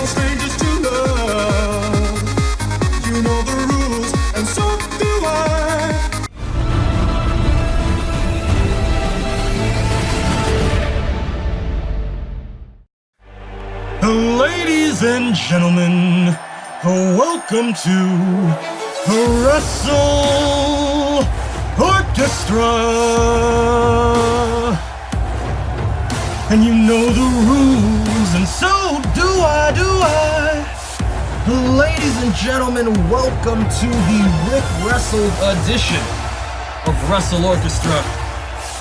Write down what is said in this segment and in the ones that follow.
strangers to love. You know the rules, and so do I. Ladies and gentlemen, welcome to Wrestle Orchestra. And you know the rules, and so do I. Ladies and gentlemen, welcome to the Rick Wrestled edition of Wrestle Orchestra.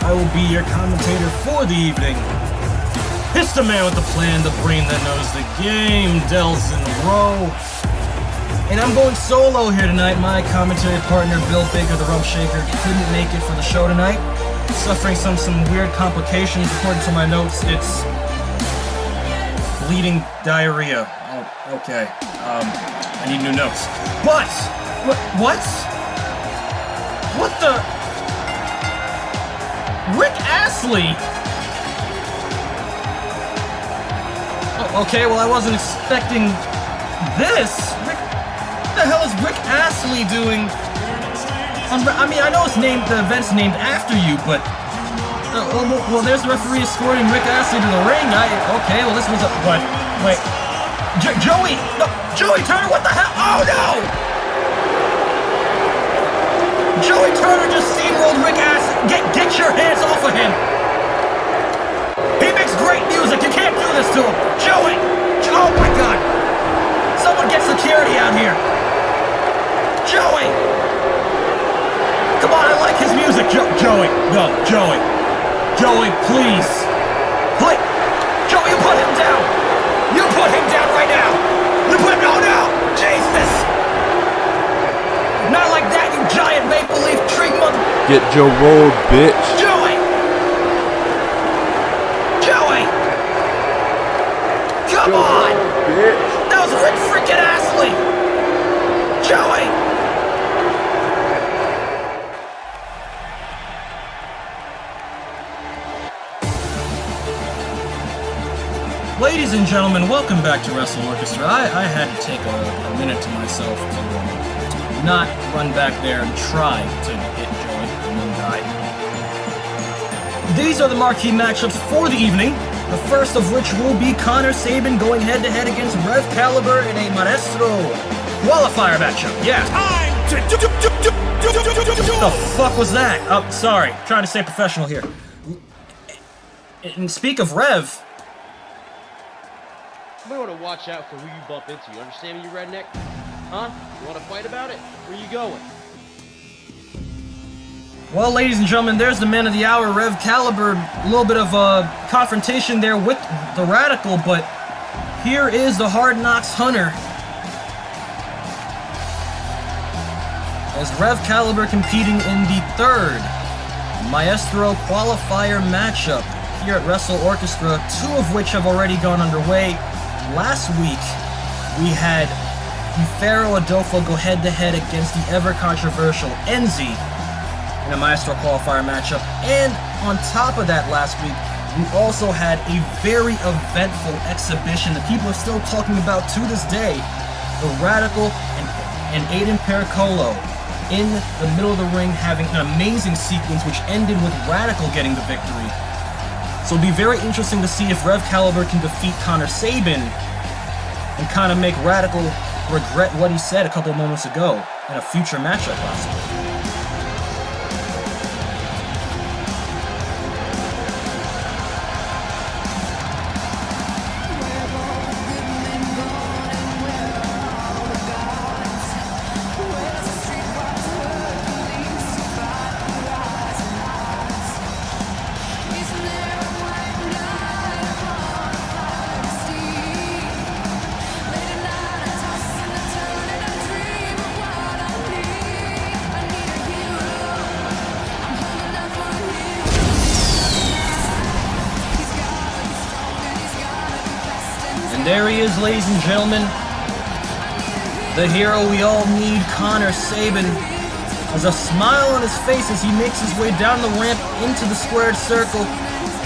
I will be your commentator for the evening. It's the man with the plan, the brain that knows the game, Delson Rowe. And I'm going solo here tonight. My commentary partner, Bill Baker, the Rope Shaker, couldn't make it for the show tonight. Suffering some weird complications. According to my notes, it's bleeding diarrhea. Oh, okay. I need new notes. But, what? What the? Rick Astley? Okay, well, I wasn't expecting this. What the hell is Rick Astley doing? I mean, I know it's named, the event's named after you, but well, there's the referee escorting Rick Astley to the ring. Okay, well, this was a, but wait, Joey Turner, what the hell? Oh no! Joey Turner just steamrolled Rick Astley. Get your hands off of him! He makes great music. You can't do this to him. Joey! Oh my God! Someone get security out here. Joey! Come on, I like his music. Joey, no, Joey. Joey, please. Please. Joey, you put him down. You put him down right now. No. Jesus. Not like that, you giant maple leaf tree mother. Get Joe rolled, bitch. Joey! Come on! Bitch. That was Rick freaking Astley! Joey! Ladies and gentlemen, welcome back to Wrestle Orchestra. I had to take a minute to myself to not run back there and try to hit Joey and then die. These are the marquee matchups for the evening. The first of which will be Connor Sabin going head-to-head against Rev Caliber in a Maestro qualifier matchup. Yeah. What the fuck was that? Oh, sorry. Trying to stay professional here. And speak of Rev... You might want to watch out for who you bump into. You understand me, you redneck? Huh? You want to fight about it? Where you going? Well, ladies and gentlemen, there's the man of the hour, Rev Caliber. A little bit of a confrontation there with the Radical, but here is the Hard Knocks Hunter. As Rev Caliber competing in the third Maestro qualifier matchup here at Wrestle Orchestra, two of which have already gone underway. Last week, we had Pharaoh Adolfo go head-to-head against the ever-controversial Enzi in a Maestro qualifier matchup, and on top of that last week, we also had a very eventful exhibition that people are still talking about to this day. The Radical and Aiden Pericolo in the middle of the ring having an amazing sequence which ended with Radical getting the victory. So it'll be very interesting to see if Rev Caliber can defeat Connor Sabin and kind of make Radical regret what he said a couple of moments ago in a future matchup possibly. There he is, ladies and gentlemen. The hero we all need, Connor Sabin, has a smile on his face as he makes his way down the ramp into the squared circle.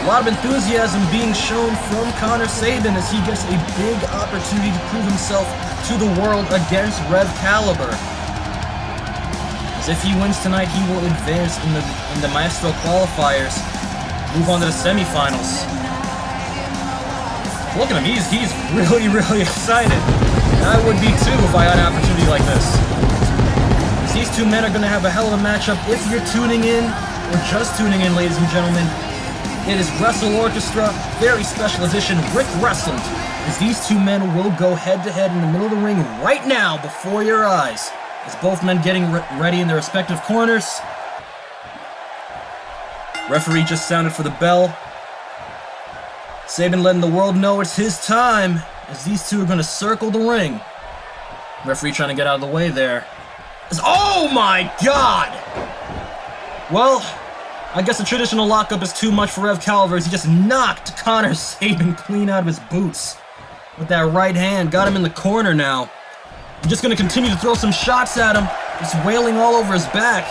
A lot of enthusiasm being shown from Connor Sabin as he gets a big opportunity to prove himself to the world against Rev Caliber. As if he wins tonight, he will advance in the Maestro qualifiers, move on to the semifinals. Look at him, he's really, really excited. I would be too if I had an opportunity like this. These two men are going to have a hell of a matchup. If you're tuning in, or just tuning in, ladies and gentlemen, it is Wrestle Orchestra, very special edition, Rick Wrestled, as these two men will go head-to-head in the middle of the ring right now before your eyes, as both men getting ready in their respective corners. Referee just sounded for the bell. Sabin letting the world know it's his time, as these two are going to circle the ring. Referee trying to get out of the way there. Oh my god! Well, I guess the traditional lockup is too much for Rev Caliber as he just knocked Connor Sabin clean out of his boots with that right hand. Got him in the corner now. I'm just going to continue to throw some shots at him, just wailing all over his back.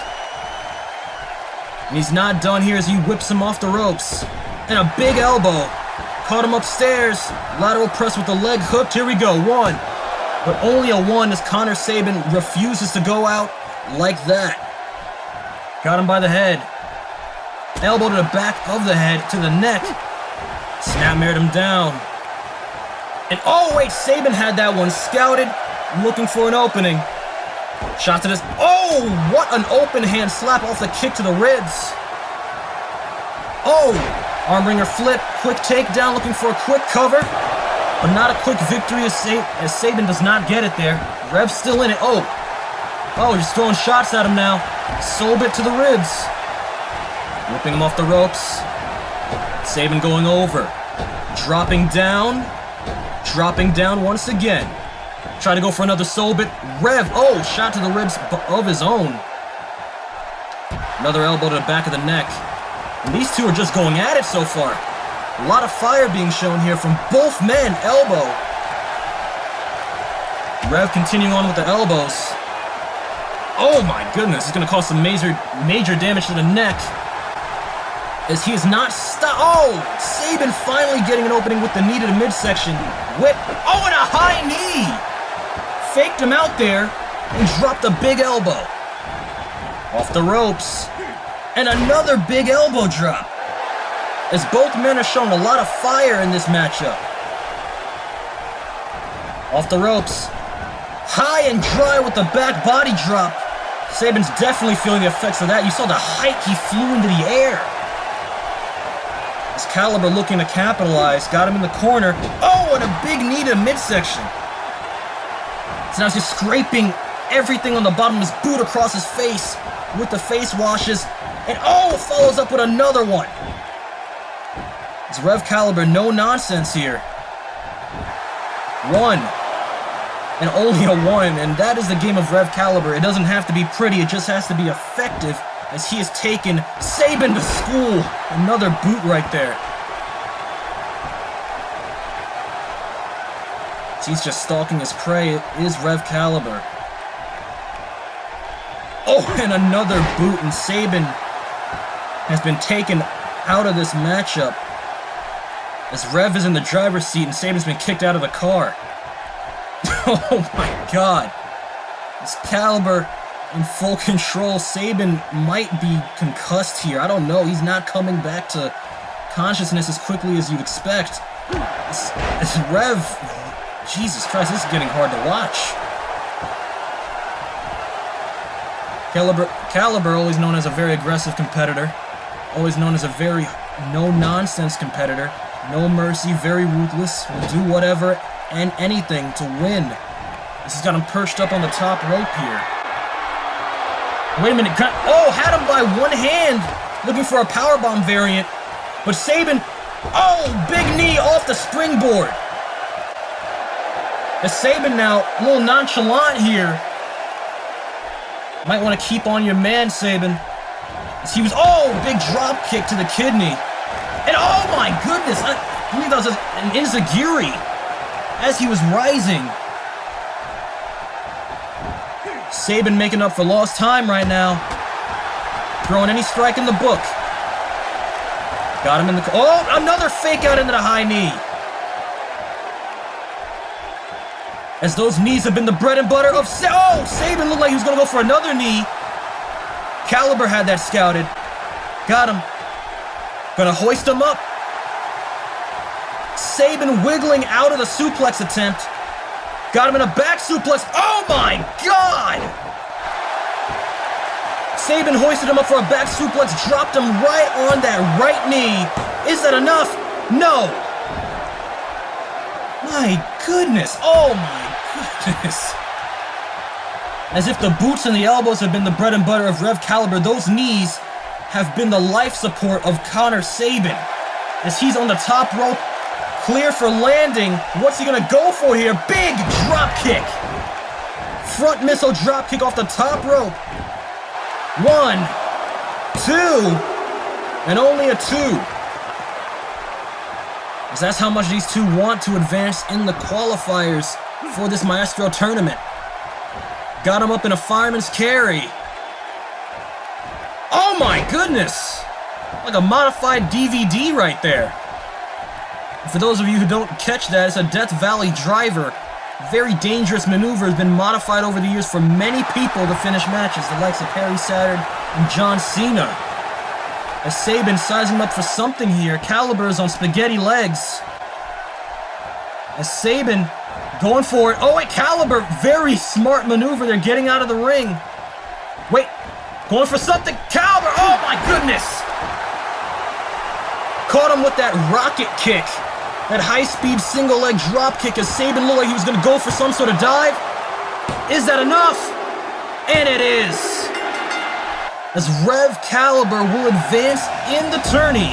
And he's not done here as he whips him off the ropes. And a big elbow. Caught him upstairs. Lateral press with the leg hooked. Here we go. One. But only a one as Connor Sabin refuses to go out like that. Got him by the head. Elbow to the back of the head, to the neck. Snapmared him down. And oh wait, Sabin had that one scouted, looking for an opening. Shot to this. Oh, what an open hand slap off the kick to the ribs. Oh, armbringer flip, quick takedown, looking for a quick cover. But not a quick victory as Sabin does not get it there. Rev's still in it. Oh, just throwing shots at him now. Soul bit to the ribs. Whipping him off the ropes. Sabin going over. Dropping down once again. Try to go for another soul bit. Rev, shot to the ribs of his own. Another elbow to the back of the neck. And these two are just going at it so far. A lot of fire being shown here from both men. Elbow. Rev continuing on with the elbows. Oh my goodness, it's going to cause some major damage to the neck. As he is not Sabin finally getting an opening with the knee to the midsection. Whip. Oh, and a high knee. Faked him out there and dropped a big elbow. Off the ropes. And another big elbow drop. As both men are showing a lot of fire in this matchup. Off the ropes. High and dry with the back body drop. Sabin's definitely feeling the effects of that. You saw the height he flew into the air. As Caliber looking to capitalize. Got him in the corner. Oh, and a big knee to midsection. So now he's just scraping everything on the bottom of his boot across his face with the face washes. And follows up with another one. It's Rev Caliber, no nonsense here. One. And only a one. And that is the game of Rev Caliber. It doesn't have to be pretty, it just has to be effective as he has taken Sabin to school. Another boot right there. So he's just stalking his prey. It is Rev Caliber. Oh, and another boot, and Sabin has been taken out of this matchup. As Rev is in the driver's seat and Sabin's been kicked out of the car. Oh my god. This Caliber in full control. Sabin might be concussed here. I don't know. He's not coming back to consciousness as quickly as you'd expect. This Rev, Jesus Christ, this is getting hard to watch. Caliber, always known as a very aggressive competitor. Always known as a very no-nonsense competitor. No mercy, very ruthless, will do whatever and anything to win. This has got him perched up on the top rope here. Wait a minute, had him by one hand, looking for a powerbomb variant. But Sabin, big knee off the springboard. As Sabin now, a little nonchalant here. Might want to keep on your man, Sabin. As he was, big drop kick to the kidney. And oh my goodness, I believe that was an enziguri as he was rising. Sabin making up for lost time right now. Throwing any strike in the book. Got him in the... Oh, another fake out into the high knee. As those knees have been the bread and butter of... Oh, Sabin looked like he was going to go for another knee. Caliber had that scouted. Got him. Gonna hoist him up. Sabin wiggling out of the suplex attempt. Got him in a back suplex. Oh my God! Sabin hoisted him up for a back suplex, dropped him right on that right knee. Is that enough? No. My goodness. Oh my goodness. As if the boots and the elbows have been the bread and butter of Rev Caliber, those knees have been the life support of Connor Sabin. As he's on the top rope, clear for landing. What's he gonna go for here? Big drop kick. Front missile drop kick off the top rope. 1, 2, and only a 2. As that's how much these two want to advance in the qualifiers for this Maestro tournament. Got him up in a fireman's carry. Oh my goodness! Like a modified DVD right there. For those of you who don't catch that, it's a Death Valley driver. Very dangerous maneuver, has been modified over the years for many people to finish matches, the likes of Perry Saturn and John Cena. As Sabin sizing up for something here, Caliber is on spaghetti legs. As Sabin going for it. Oh wait, Caliber, very smart maneuver there, getting out of the ring. Wait, going for something. Caliber, oh my goodness! Caught him with that rocket kick. That high-speed single leg drop kick as Sabin looked like he was going to go for some sort of dive. Is that enough? And it is. As Rev Caliber will advance in the tourney,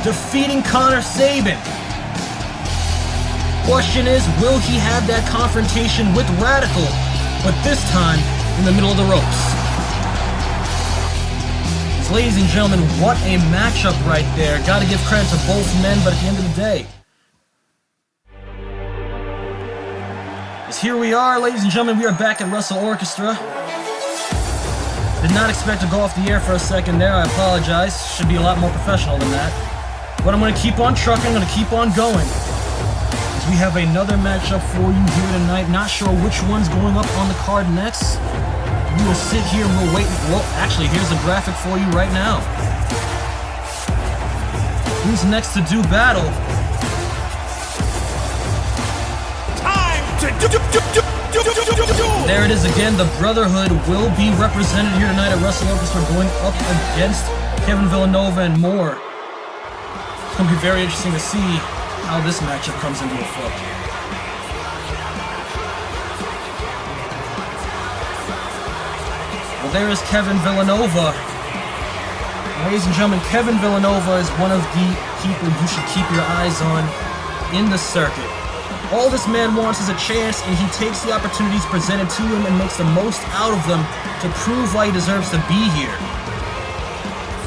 defeating Connor Sabin. Question is, will he have that confrontation with Radical, but this time in the middle of the ropes? So, ladies and gentlemen, what a matchup right there. Got to give credit to both men, but at the end of the day, here we are, ladies and gentlemen, we are back at Wrestle Orchestra. Did not expect to go off the air for a second there, I apologize. Should be a lot more professional than that. But I'm going to keep on trucking, I'm going to keep on going. As we have another matchup for you here tonight. Not sure which one's going up on the card next. We will sit here and we'll wait. Well, actually, here's a graphic for you right now. Who's next to do battle? There it is again. The Brotherhood will be represented here tonight at Wrestle Orchestra, going up against Kevin Villanova and more. It's going to be very interesting to see how this matchup comes into effect. Well, there is Kevin Villanova. Ladies and gentlemen, Kevin Villanova is one of the people you should keep your eyes on in the circuit. All this man wants is a chance, and he takes the opportunities presented to him and makes the most out of them to prove why he deserves to be here.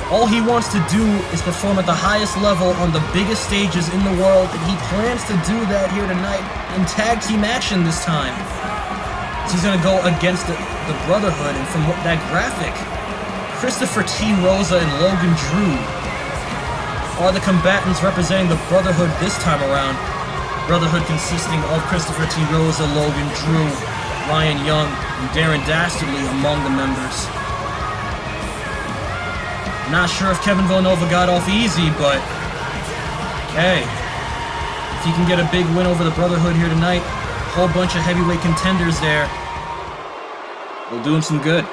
All he wants to do is perform at the highest level on the biggest stages in the world, and he plans to do that here tonight in tag team action this time. So he's going to go against the Brotherhood, and from that graphic, Christopher T. Rosa and Logan Drew are the combatants representing the Brotherhood this time around. Brotherhood consisting of Christopher T. Rosa, Logan Drew, Ryan Young, and Darren Dastardly among the members. Not sure if Kevin Villanova got off easy, but hey, if he can get a big win over the Brotherhood here tonight, a whole bunch of heavyweight contenders there, will do him some good.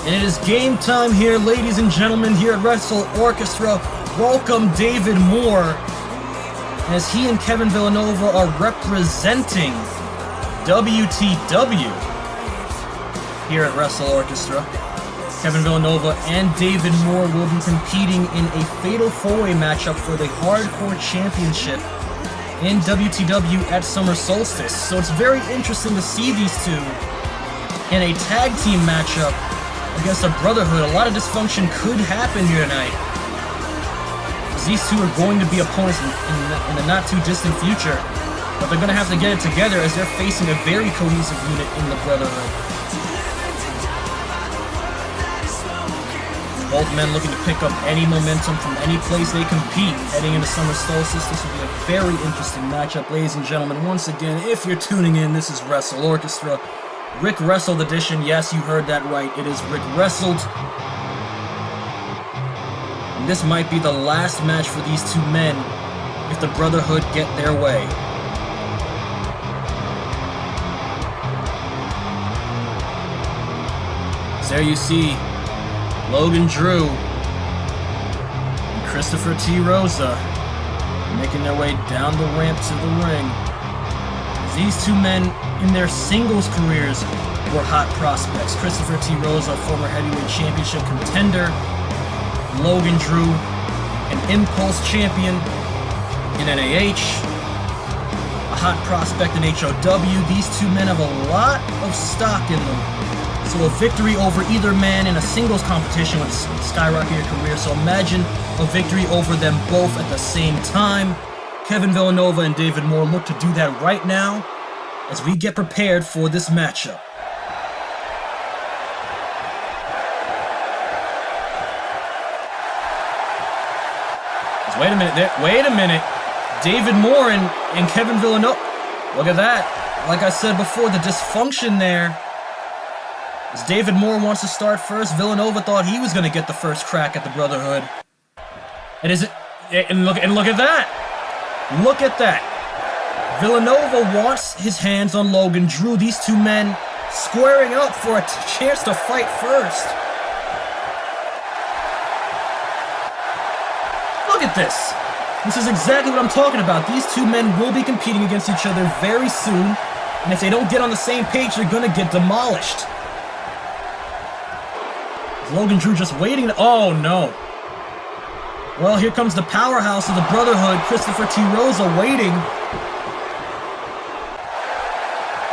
And it is game time here, ladies and gentlemen, here at Wrestle Orchestra. Welcome David Moore, as he and Kevin Villanova are representing WTW here at Wrestle Orchestra. Kevin Villanova and David Moore will be competing in a fatal four-way matchup for the Hardcore Championship in WTW at Summer Solstice. So it's very interesting to see these two in a tag team matchup against a Brotherhood. A lot of dysfunction could happen here tonight, because these two are going to be opponents in the not too distant future, but they're going to have to get it together as they're facing a very cohesive unit in the Brotherhood. Both men looking to pick up any momentum from any place they compete heading into Summer Solstice. This will be a very interesting matchup, ladies and gentlemen. Once again, if you're tuning in, this is Wrestle Orchestra. Rick Wrestled edition. Yes, you heard that right. It is Rick Wrestled. And this might be the last match for these two men if the Brotherhood get their way. So there you see Logan Drew and Christopher T. Rosa making their way down the ramp to the ring. These two men in their singles careers were hot prospects. Christopher T. Rosa, former heavyweight championship contender. Logan Drew, an Impulse champion in NAH. A hot prospect in HOW. These two men have a lot of stock in them. So a victory over either man in a singles competition would skyrocket your career. So imagine a victory over them both at the same time. Kevin Villanova and David Moore look to do that right now as we get prepared for this matchup. Wait a minute. David Moore and Kevin Villanova. Look at that. Like I said before, the dysfunction there. As David Moore wants to start first, Villanova thought he was going to get the first crack at the Brotherhood. And look at that. Look at that. Villanova wants his hands on Logan Drew. These two men squaring up for a chance to fight first. Look at this. This is exactly what I'm talking about. These two men will be competing against each other very soon. And if they don't get on the same page, they're going to get demolished. Is Logan Drew just waiting? Oh, no. Well, here comes the powerhouse of the Brotherhood, Christopher T. Rosa, waiting.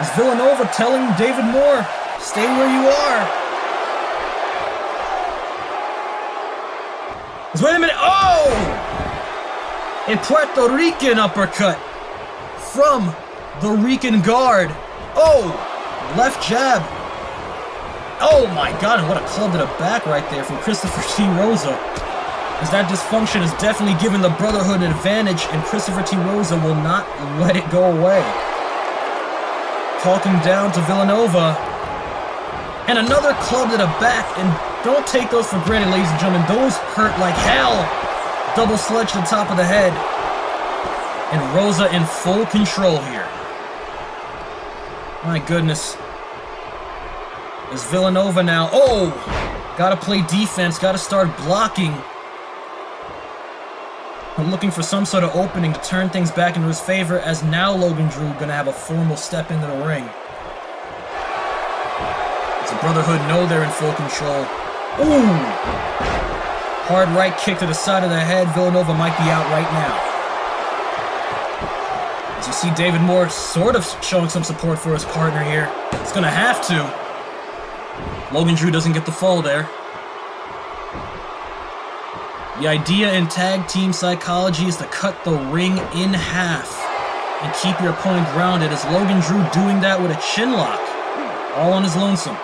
Is Villanova telling David Moore, stay where you are? Wait a minute. Oh! A Puerto Rican uppercut from the Rican guard. Oh! Left jab. Oh my god, and what a club to the back right there from Christopher T. Rosa. As that dysfunction has definitely given the Brotherhood an advantage, and Christopher T. Rosa will not let it go away. Talking down to Villanova. And another club to the back, and don't take those for granted, ladies and gentlemen. Those hurt like hell. Double sledge to the top of the head. And Rosa in full control here. My goodness. There's Villanova now. Oh! Gotta play defense, gotta start blocking. I'm looking for some sort of opening to turn things back into his favor, as now Logan Drew gonna have a formal step into the ring. As the Brotherhood know they're in full control. Ooh! Hard right kick to the side of the head. Villanova might be out right now. As you see David Moore sort of showing some support for his partner here. It's gonna have to. Logan Drew doesn't get the fall there. The idea in tag team psychology is to cut the ring in half and keep your opponent grounded, as Logan Drew doing that with a chin lock, all on his lonesome.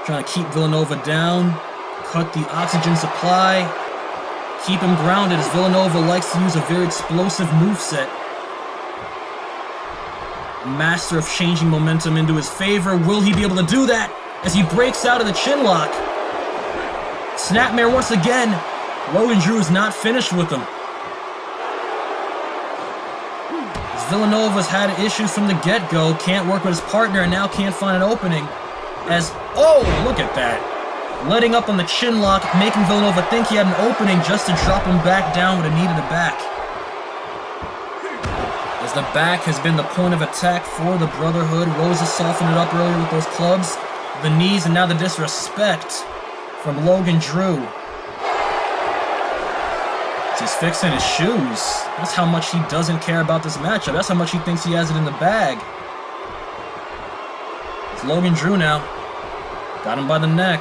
Trying to keep Villanova down, cut the oxygen supply, keep him grounded, as Villanova likes to use a very explosive moveset. Master of changing momentum into his favor. Will he be able to do that as he breaks out of the chin lock? Snapmare once again. Logan Drew is not finished with him. As Villanova's had issues from the get-go, can't work with his partner, and now can't find an opening. As, oh, look at that. Letting up on the chin lock, making Villanova think he had an opening just to drop him back down with a knee to the back. As the back has been the point of attack for the Brotherhood. Rosa softened it up earlier with those clubs. The knees, and now the disrespect from Logan Drew. As He's fixing his shoes. That's how much he doesn't care about this matchup. That's how much he thinks he has it in the bag. It's Logan Drew now. Got him by the neck.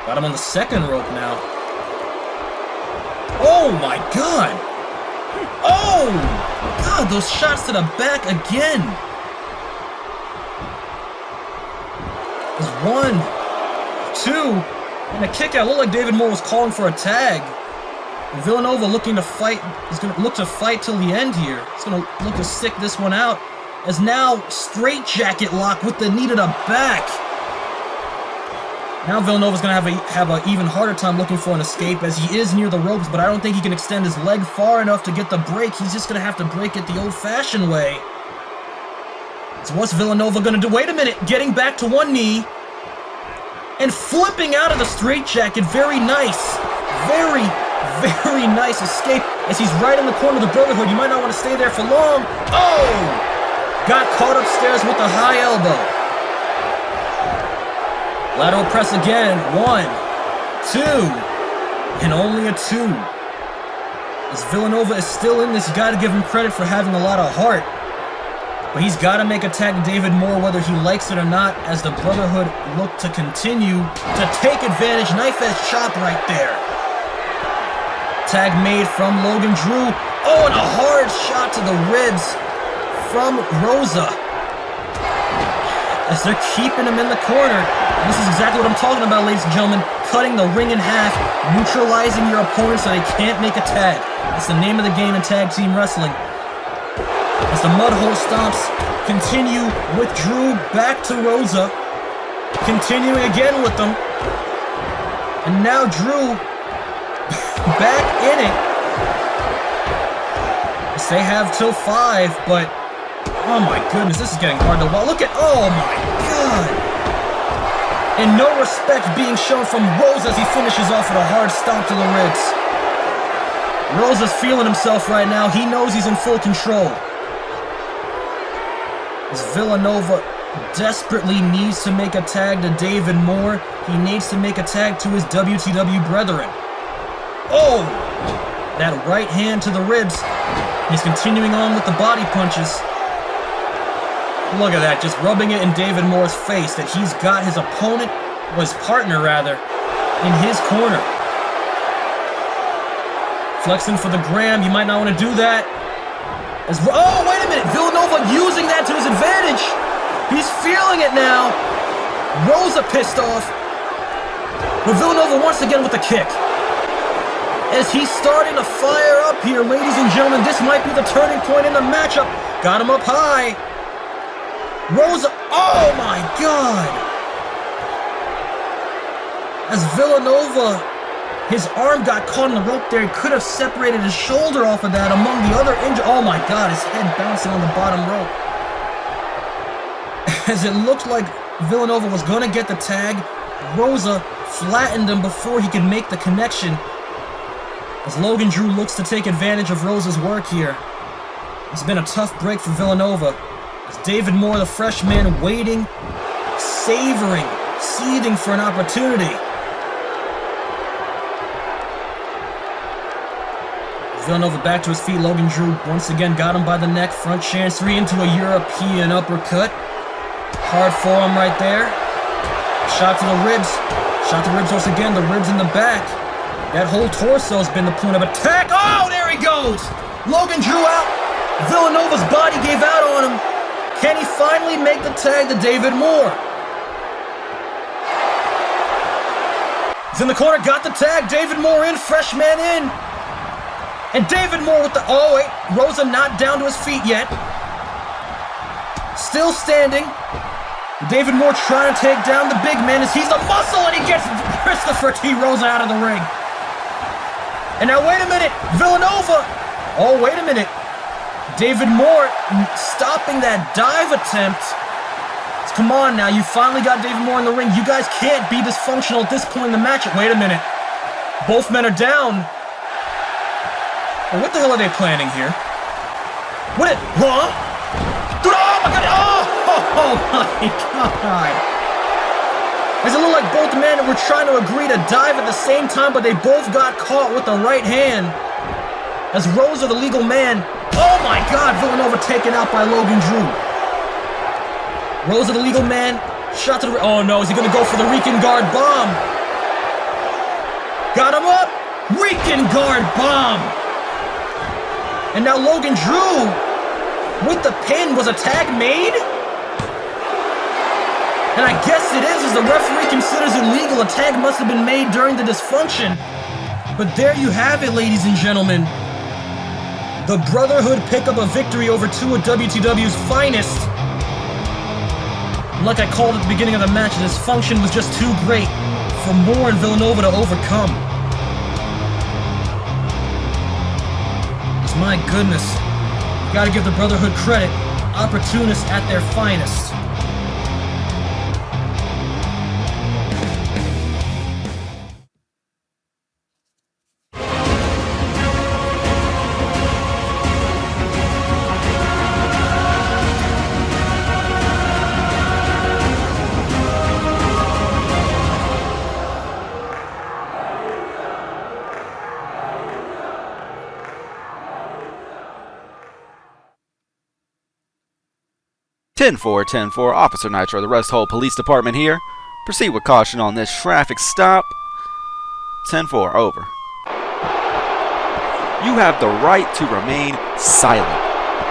Got him on the second rope now. Oh my God! Oh! God, those shots to the back again. There's 1, 2, and a kick out. Looked like David Moore was calling for a tag. And Villanova looking to fight. He's going to look to fight till the end here. He's going to look to stick this one out. As now straight jacket lock with the knee to the back. Now Villanova's going to have an even harder time looking for an escape as he is near the ropes, but I don't think he can extend his leg far enough to get the break. He's just going to have to break it the old-fashioned way. So what's Villanova going to do? Wait a minute. Getting back to one knee. And flipping out of the straitjacket. Very nice. Very, very nice escape as he's right in the corner of the Brotherhood. You might not want to stay there for long. Oh! Got caught upstairs with the high elbow. Lateral press again. 1, 2, and only a 2. As Villanova is still in this, you got to give him credit for having a lot of heart. But he's got to make a tag to David Moore whether he likes it or not, as the Brotherhood look to continue to take advantage. Knife edge chop right there. Tag made from Logan Drew. Oh, and a hard shot to the ribs from Rosa. As they're keeping him in the corner. And this is exactly what I'm talking about, ladies and gentlemen. Cutting the ring in half, neutralizing your opponent so they can't make a tag. That's the name of the game in tag team wrestling. As the mud hole stomps continue with Drew back to Rosa. Continuing again with them. And now Drew back in it. As they have till 5, but oh my goodness, this is getting hard to watch. Look at, oh my God. And no respect being shown from Rosa as he finishes off with a hard stomp to the ribs. Rosa's feeling himself right now. He knows he's in full control. As Villanova desperately needs to make a tag to David Moore. He needs to make a tag to his WTW brethren. Oh! That right hand to the ribs. He's continuing on with the body punches. Look at that, just rubbing it in David Moore's face that he's got his opponent, or his partner rather, in his corner. Flexing for the gram, you might not want to do that. Oh, wait a minute, Villanova using that to his advantage. He's feeling it now. Rosa pissed off. But Villanova once again with the kick. As he's starting to fire up here, ladies and gentlemen, this might be the turning point in the matchup. Got him up high. Rosa, oh my God! As Villanova, his arm got caught in the rope there. He could have separated his shoulder off of that among the other injuries. Oh my God, his head bouncing on the bottom rope. As it looked like Villanova was going to get the tag, Rosa flattened him before he could make the connection. As Logan Drew looks to take advantage of Rosa's work here. It's been a tough break for Villanova. As David Moore, the freshman, waiting, savoring, seething for an opportunity. Villanova back to his feet. Logan Drew once again got him by the neck. Front chancery into a European uppercut. Hard forearm right there. Shot to the ribs. Shot to the ribs once again. The ribs in the back. That whole torso's been the point of attack. Oh, there he goes! Logan Drew out. Villanova's body gave out on him. Can he finally make the tag to David Moore? He's in the corner, got the tag. David Moore in, freshman in. And David Moore with the, oh wait, Rosa not down to his feet yet. Still standing. David Moore trying to take down the big man as he's the muscle and he gets Christopher T. Rosa out of the ring. And now wait a minute, Villanova. Oh, wait a minute. David Moore stopping that dive attempt. Come on now, you finally got David Moore in the ring. You guys can't be dysfunctional at this point in the match. Wait a minute. Both men are down. Well, what the hell are they planning here? Huh? Oh my God! Oh my God! Does it look like like both men were trying to agree to dive at the same time, but they both got caught with the right hand. As Rosa, the legal man, oh my God, Villanova taken out by Logan Drew. Rosa, the legal man, shot to the, oh no, is he gonna go for the Rican guard bomb? Got him up, Rican guard bomb. And now Logan Drew with the pin. Was a tag made? And I guess it is, as the referee considers it legal. A tag must have been made during the dysfunction. But there you have it, ladies and gentlemen. The Brotherhood pick up a victory over two of WTW's finest. And like I called at the beginning of the match, the dysfunction was just too great for Moore and Villanova to overcome. My goodness, you gotta give the Brotherhood credit. Opportunists at their finest. Ten 4, Officer Nitro, the Rest Hole Police Department here. Proceed with caution on this traffic stop. 10-4, over. You have the right to remain silent.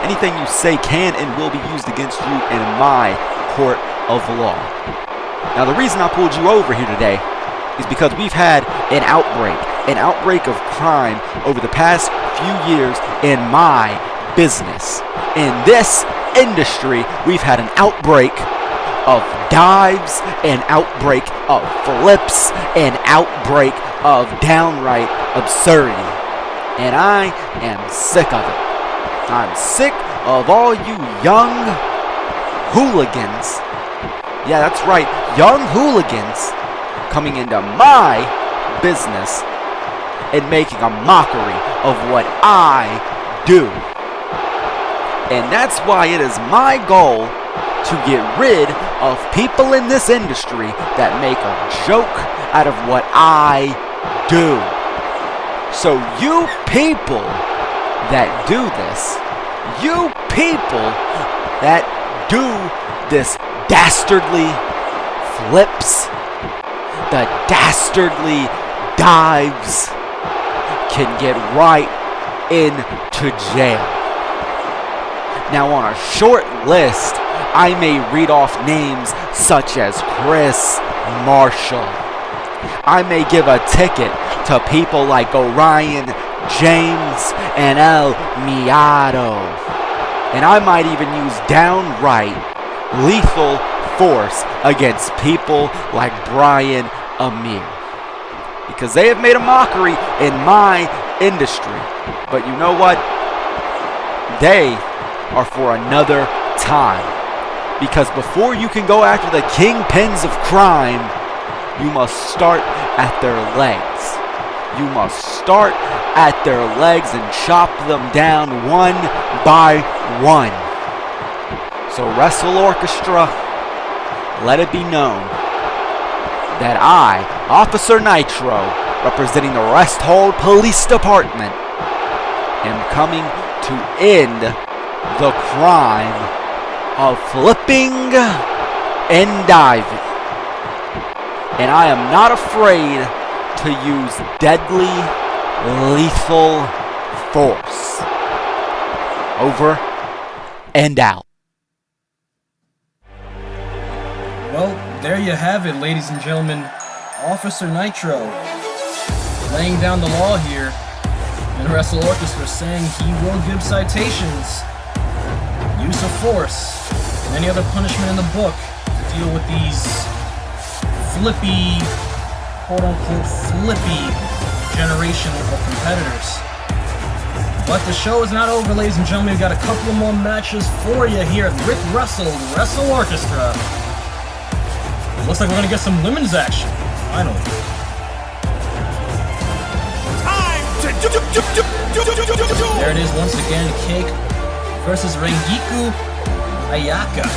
Anything you say can and will be used against you in my court of law. Now, the reason I pulled you over here today is because we've had an outbreak of crime over the past few years in my business. In this industry, we've had an outbreak of dives, an outbreak of flips, an outbreak of downright absurdity. And I am sick of it. I'm sick of all you young hooligans. Yeah, that's right, young hooligans coming into my business and making a mockery of what I do. And that's why it is my goal to get rid of people in this industry that make a joke out of what I do. So you people that do this, you people that do this dastardly flips, the dastardly dives, can get right into jail. Now, on a short list, I may read off names such as Chris Marshall. I may give a ticket to people like Orion James and El Miado. And I might even use downright lethal force against people like Brian Amir. Because they have made a mockery in my industry. But you know what? They are for another time. Because before you can go after the kingpins of crime, you must start at their legs. You must start at their legs and chop them down one by one. So Wrestle Orchestra, let it be known that I, Officer Nitro, representing the Rest Hold Police Department, am coming to end the crime of flipping and diving. And I am not afraid to use deadly, lethal force. Over and out. Well, there you have it, ladies and gentlemen. Officer Nitro laying down the law here, and Wrestle Orchestra saying he will give citations, use of force, and any other punishment in the book to deal with these flippy, quote-unquote flippy generation of competitors. But the show is not over, ladies and gentlemen. We've got a couple more matches for you here at Rick Wrestled, Wrestle Orchestra. Looks like we're gonna get some women's action, finally. There it is once again, Cake versus Rangiku Ayaka.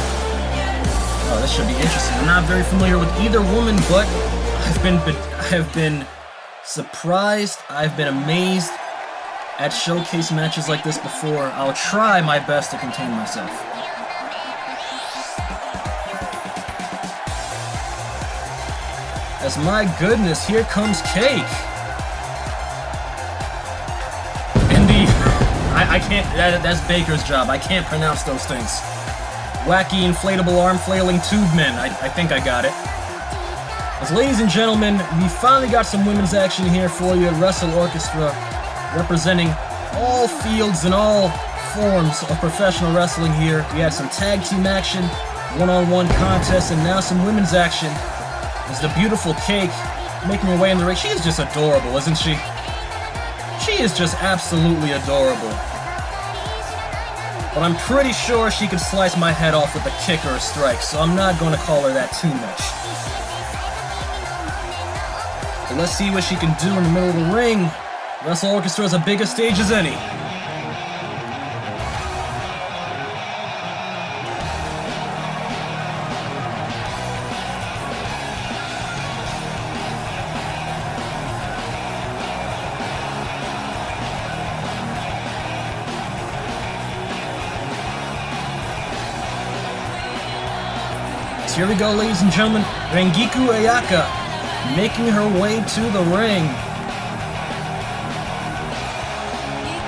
Oh, this should be interesting. I'm not very familiar with either woman, but I have been surprised. I've been amazed at showcase matches like this before. I'll try my best to contain myself. As my goodness, here comes Cake. And I can't, that's Baker's job. I can't pronounce those things. Wacky inflatable arm flailing tube men. I think I got it. As ladies and gentlemen, we finally got some women's action here for you at Wrestle Orchestra, representing all fields and all forms of professional wrestling here. We had some tag team action, one-on-one contests, and now some women's action. As the beautiful Cake making her way in the ring. She is just adorable, isn't she? She is just absolutely adorable. But I'm pretty sure she could slice my head off with a kick or a strike, so I'm not going to call her that too much. But let's see what she can do in the middle of the ring. Wrestle Orchestra is as big a stage as any. So here we go, ladies and gentlemen. Rangiku Ayaka making her way to the ring.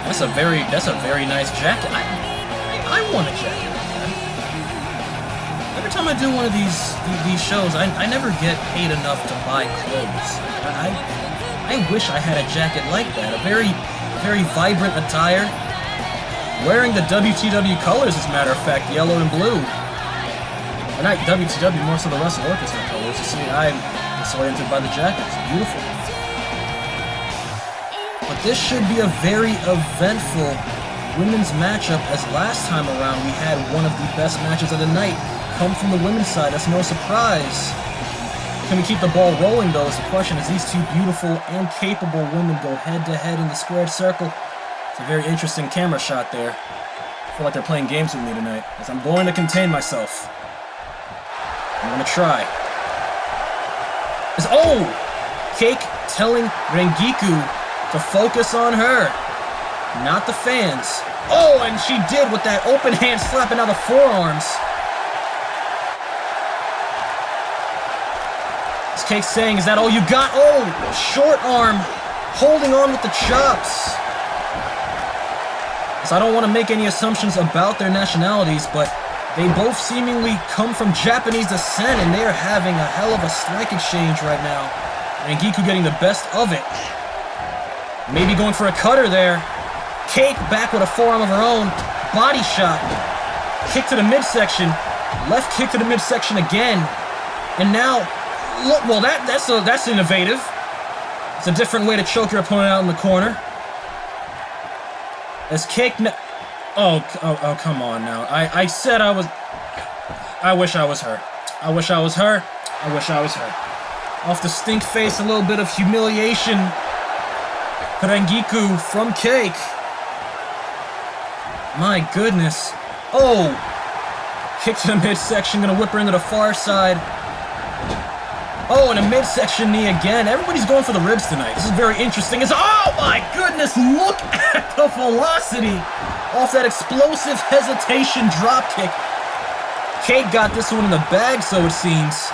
That's a very nice jacket. I want a jacket like that. Every time I do one of these shows, I never get paid enough to buy clothes. I wish I had a jacket like that. A very vibrant attire. Wearing the WTW colors, as a matter of fact, yellow and blue. Or not WTW, more so the Wrestle Orchestra colors. You see, I'm disoriented by the jacket. It's beautiful. But this should be a very eventful women's matchup, as last time around we had one of the best matches of the night come from the women's side. That's no surprise. Can we keep the ball rolling, though, is the question, as these two beautiful and capable women go head-to-head in the squared circle. It's a very interesting camera shot there. I feel like they're playing games with me tonight, as I'm going to contain myself. I'm gonna try. Cake telling Rangiku to focus on her, not the fans. Oh, and she did with that open hand slapping out the forearms. As Cake's saying, is that all you got? Oh, short arm, holding on with the chops. So I don't want to make any assumptions about their nationalities, but they both seemingly come from Japanese descent, and they're having a hell of a strike exchange right now. Rangiku getting the best of it. Maybe going for a cutter there. Cake back with a forearm of her own. Body shot. Kick to the midsection. Left kick to the midsection again. And now, look, well, that's innovative. It's a different way to choke your opponent out in the corner. As Cake... Oh, come on now. I said I was... I wish I was her. I wish I was her. I wish I was her. Off the stink face, a little bit of humiliation. Rangiku from Cake. My goodness. Oh! Kick to the midsection, gonna whip her into the far side. Oh, and a midsection knee again. Everybody's going for the ribs tonight. This is very interesting. Oh my goodness, look at the velocity off that explosive hesitation drop kick. Cake got this one in the bag, so it seems.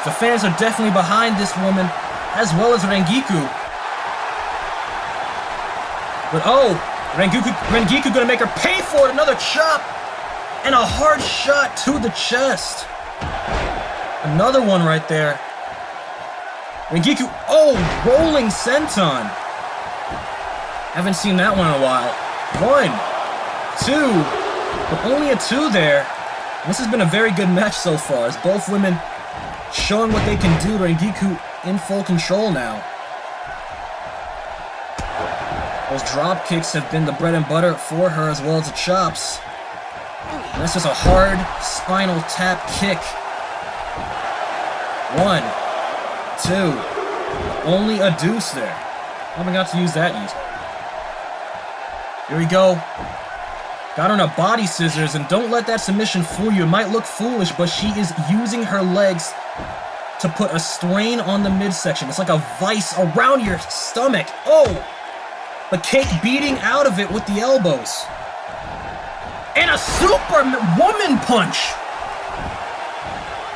The fans are definitely behind this woman, as well as Rangiku. But oh, Rangiku gonna make her pay for it. Another chop and a hard shot to the chest. Another one right there. Rangiku, oh, rolling senton. Haven't seen that one in a while. 1, 2, but only a 2 there. This has been a very good match so far, as both women showing what they can do. Rangiku in full control now. Those drop kicks have been the bread and butter for her, as well as the chops. And that's just a hard spinal tap kick. 1, 2. Only a deuce there. Haven't got to use that yet. Here we go. Got her on a body scissors, and don't let that submission fool you. It might look foolish, but she is using her legs to put a strain on the midsection. It's like a vice around your stomach. Oh! But Cake beating out of it with the elbows. And a Superwoman punch!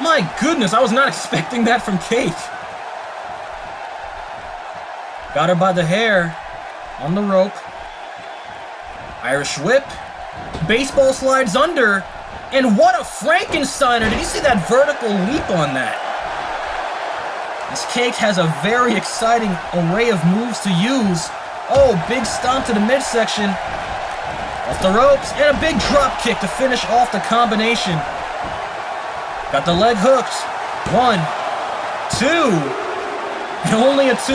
My goodness, I was not expecting that from Cake. Got her by the hair, on the rope. Irish whip. Baseball slides under. And what a Frankensteiner! Did you see that vertical leap on that? This Cake has a very exciting array of moves to use. Oh, big stomp to the midsection. Off the ropes, and a big drop kick to finish off the combination. Got the leg hooked. 1, 2, and only a 2.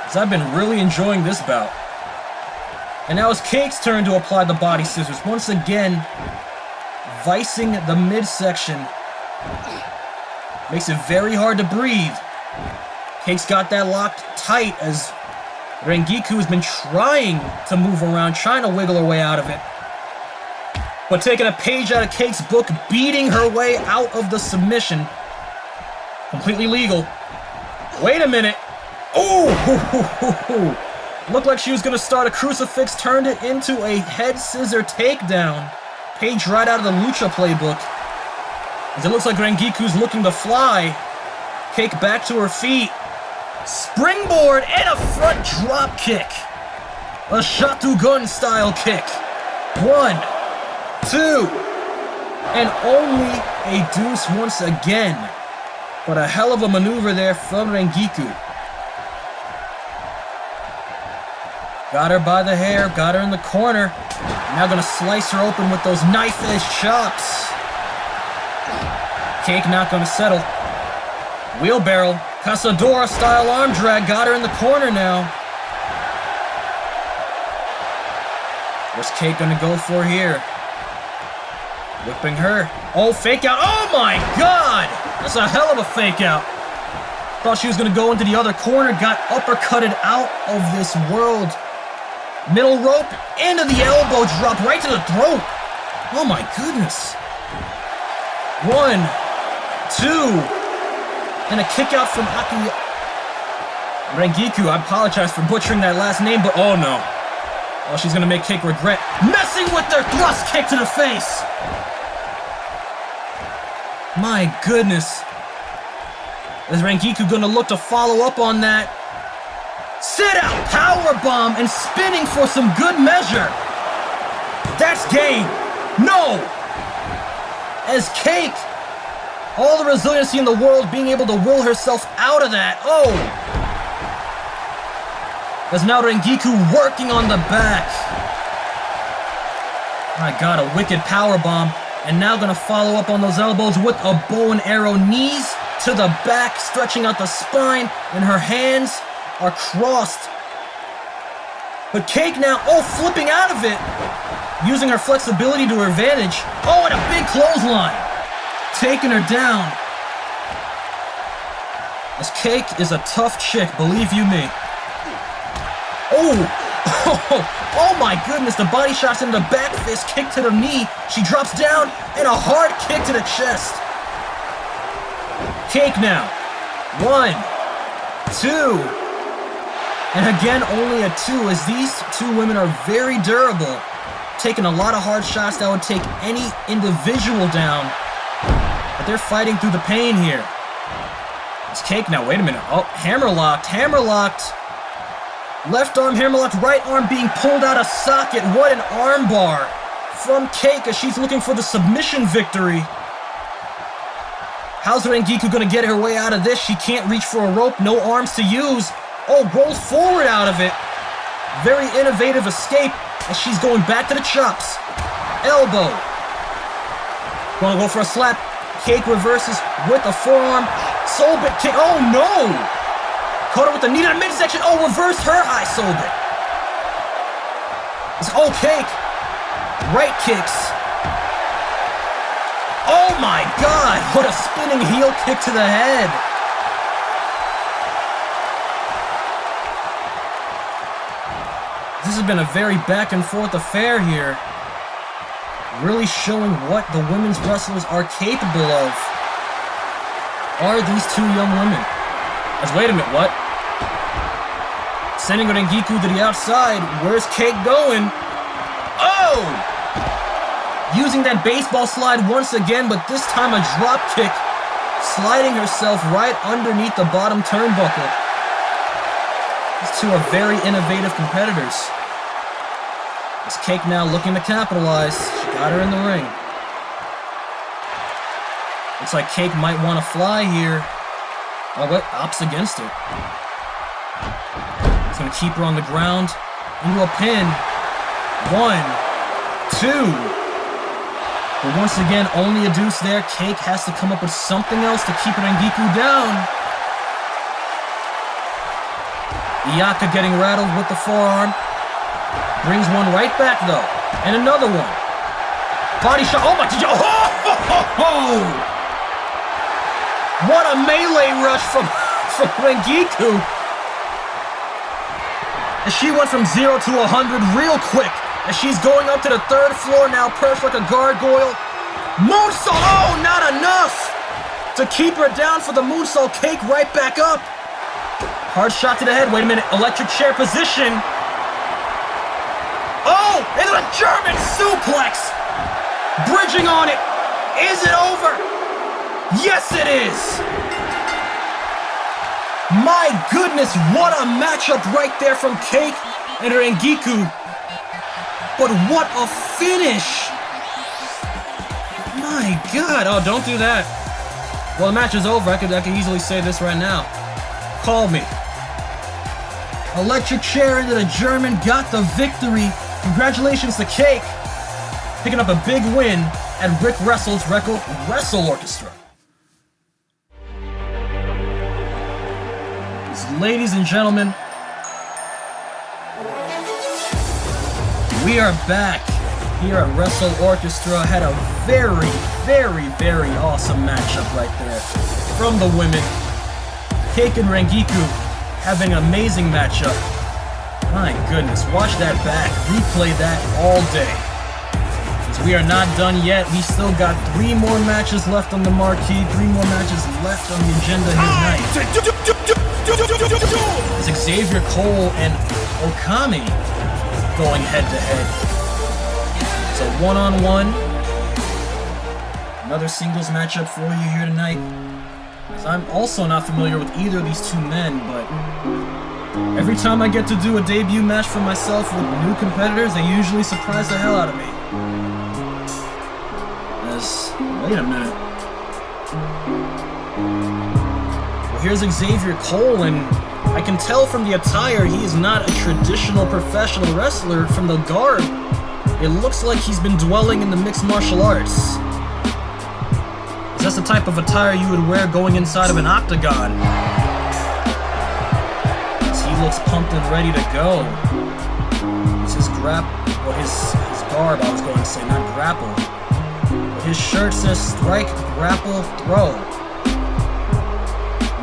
As I've been really enjoying this bout. And now it's Cake's turn to apply the body scissors. Once again, vicing the midsection. Makes it very hard to breathe. Cake's got that locked tight as Rangiku has been trying to move around, trying to wiggle her way out of it. But taking a page out of Cake's book, beating her way out of the submission. Completely legal. Wait a minute. Oh! Looked like she was going to start a crucifix, turned it into a head scissor takedown. Page right out of the Lucha playbook. As it looks like Rangiku's looking to fly. Cake back to her feet. Springboard and a front drop kick. A Shotgun style kick. 1, 2. And only a deuce once again. But a hell of a maneuver there from Rangiku. Got her by the hair, got her in the corner. Now gonna slice her open with those knife-edge chops. Cake not gonna settle. Wheelbarrow, Casadora style arm drag, got her in the corner now. What's Cake gonna go for here? Whipping her. Oh, fake out. Oh my god! That's a hell of a fake out. Thought she was gonna go into the other corner, got uppercutted out of this world. Middle rope, into the elbow drop, right to the throat. Oh my goodness. 1, 2, and a kick out from Rangiku. I apologize for butchering that last name, but oh no. Oh, she's gonna make Cake regret messing with their thrust kick to the face. My goodness. Is Rangiku gonna look to follow up on that? Sit out powerbomb and spinning for some good measure. That's game. No. As Cake, all the resiliency in the world, being able to will herself out of that. Oh. As now Rangiku working on the back. My god, a wicked powerbomb. And now gonna follow up on those elbows with a bow and arrow. Knees to the back, stretching out the spine, and her hands are crossed. But Cake now, oh, flipping out of it, using her flexibility to her advantage. Oh, and a big clothesline, taking her down. This Cake is a tough chick, believe you me. Oh my goodness, the body shots into the back fist, kick to the knee. She drops down, and a hard kick to the chest. Cake now, 1, 2, and again, only a 2, as these two women are very durable, taking a lot of hard shots that would take any individual down, but they're fighting through the pain here. It's Cake now, wait a minute, oh, hammerlocked, left arm hammerlocked, right arm being pulled out of socket. What an arm bar from Cake as she's looking for the submission victory. How's Rangiku gonna get her way out of this? She can't reach for a rope, no arms to use. Oh, rolls forward out of it. Very innovative escape as she's going back to the chops. Elbow. Gonna go for a slap. Cake reverses with a forearm. Soul bit kick. Oh no! Caught her with the knee to the midsection. Oh, reversed her high soul bit. Oh, Cake. Right kicks. Oh my god! What a spinning heel kick to the head. This has been a very back and forth affair here. Really showing what the women's wrestlers are capable of. Are these two young women? Wait a minute, what? Sending Rangiku to the outside. Where's Cake going? Oh! Using that baseball slide once again, but this time a drop kick. Sliding herself right underneath the bottom turnbuckle. These two are very innovative competitors. This Cake now looking to capitalize. She got her in the ring. Looks like Cake might want to fly here. Oh, wait, opts against it. He's going to keep her on the ground. Into a pin. 1, 2. But once again, only a deuce there. Cake has to come up with something else to keep Rangiku down. Iyaka getting rattled with the forearm. Brings one right back, though. And another one. Body shot. Oh, my God. Oh! What a melee rush from Rangiku. As she went from 0 to 100 real quick. As she's going up to the 3rd floor now, perched like a gargoyle. Moonsault! Oh, not enough! To keep her down for the moonsault. Cake right back up. Hard shot to the head. Wait a minute. Electric chair position. Oh! It's a German suplex! Bridging on it. Is it over? Yes, it is! My goodness, what a matchup right there from Cake and Rangiku. But what a finish! My God! Oh, don't do that. Well, the match is over. I could easily say this right now. Call me. Electric chair into the German, got the victory. Congratulations to Cake, picking up a big win at Rick Wrestled's Wrestle Orchestra. Ladies and gentlemen, we are back here at Wrestle Orchestra. Had a very, very, very awesome matchup right there from the women. Cake and Rangiku having an amazing matchup. My goodness, watch that back. Replay that all day. Because we are not done yet. We still got 3 more matches left on the marquee. 3 more matches left on the agenda here tonight. It's Xavier Cole and Okami going head-to-head. So one-on-one. Another singles matchup for you here tonight. As I'm also not familiar with either of these two men, but every time I get to do a debut match for myself with new competitors, they usually surprise the hell out of me. Wait a minute. Well, here's Xavier Cole, and I can tell from the attire he is not a traditional professional wrestler. From the garb, it looks like he's been dwelling in the mixed martial arts. Is that the type of attire you would wear going inside of an octagon? He looks pumped and ready to go. It's his his garb, I was going to say, not grapple. His shirt says strike, grapple, throw.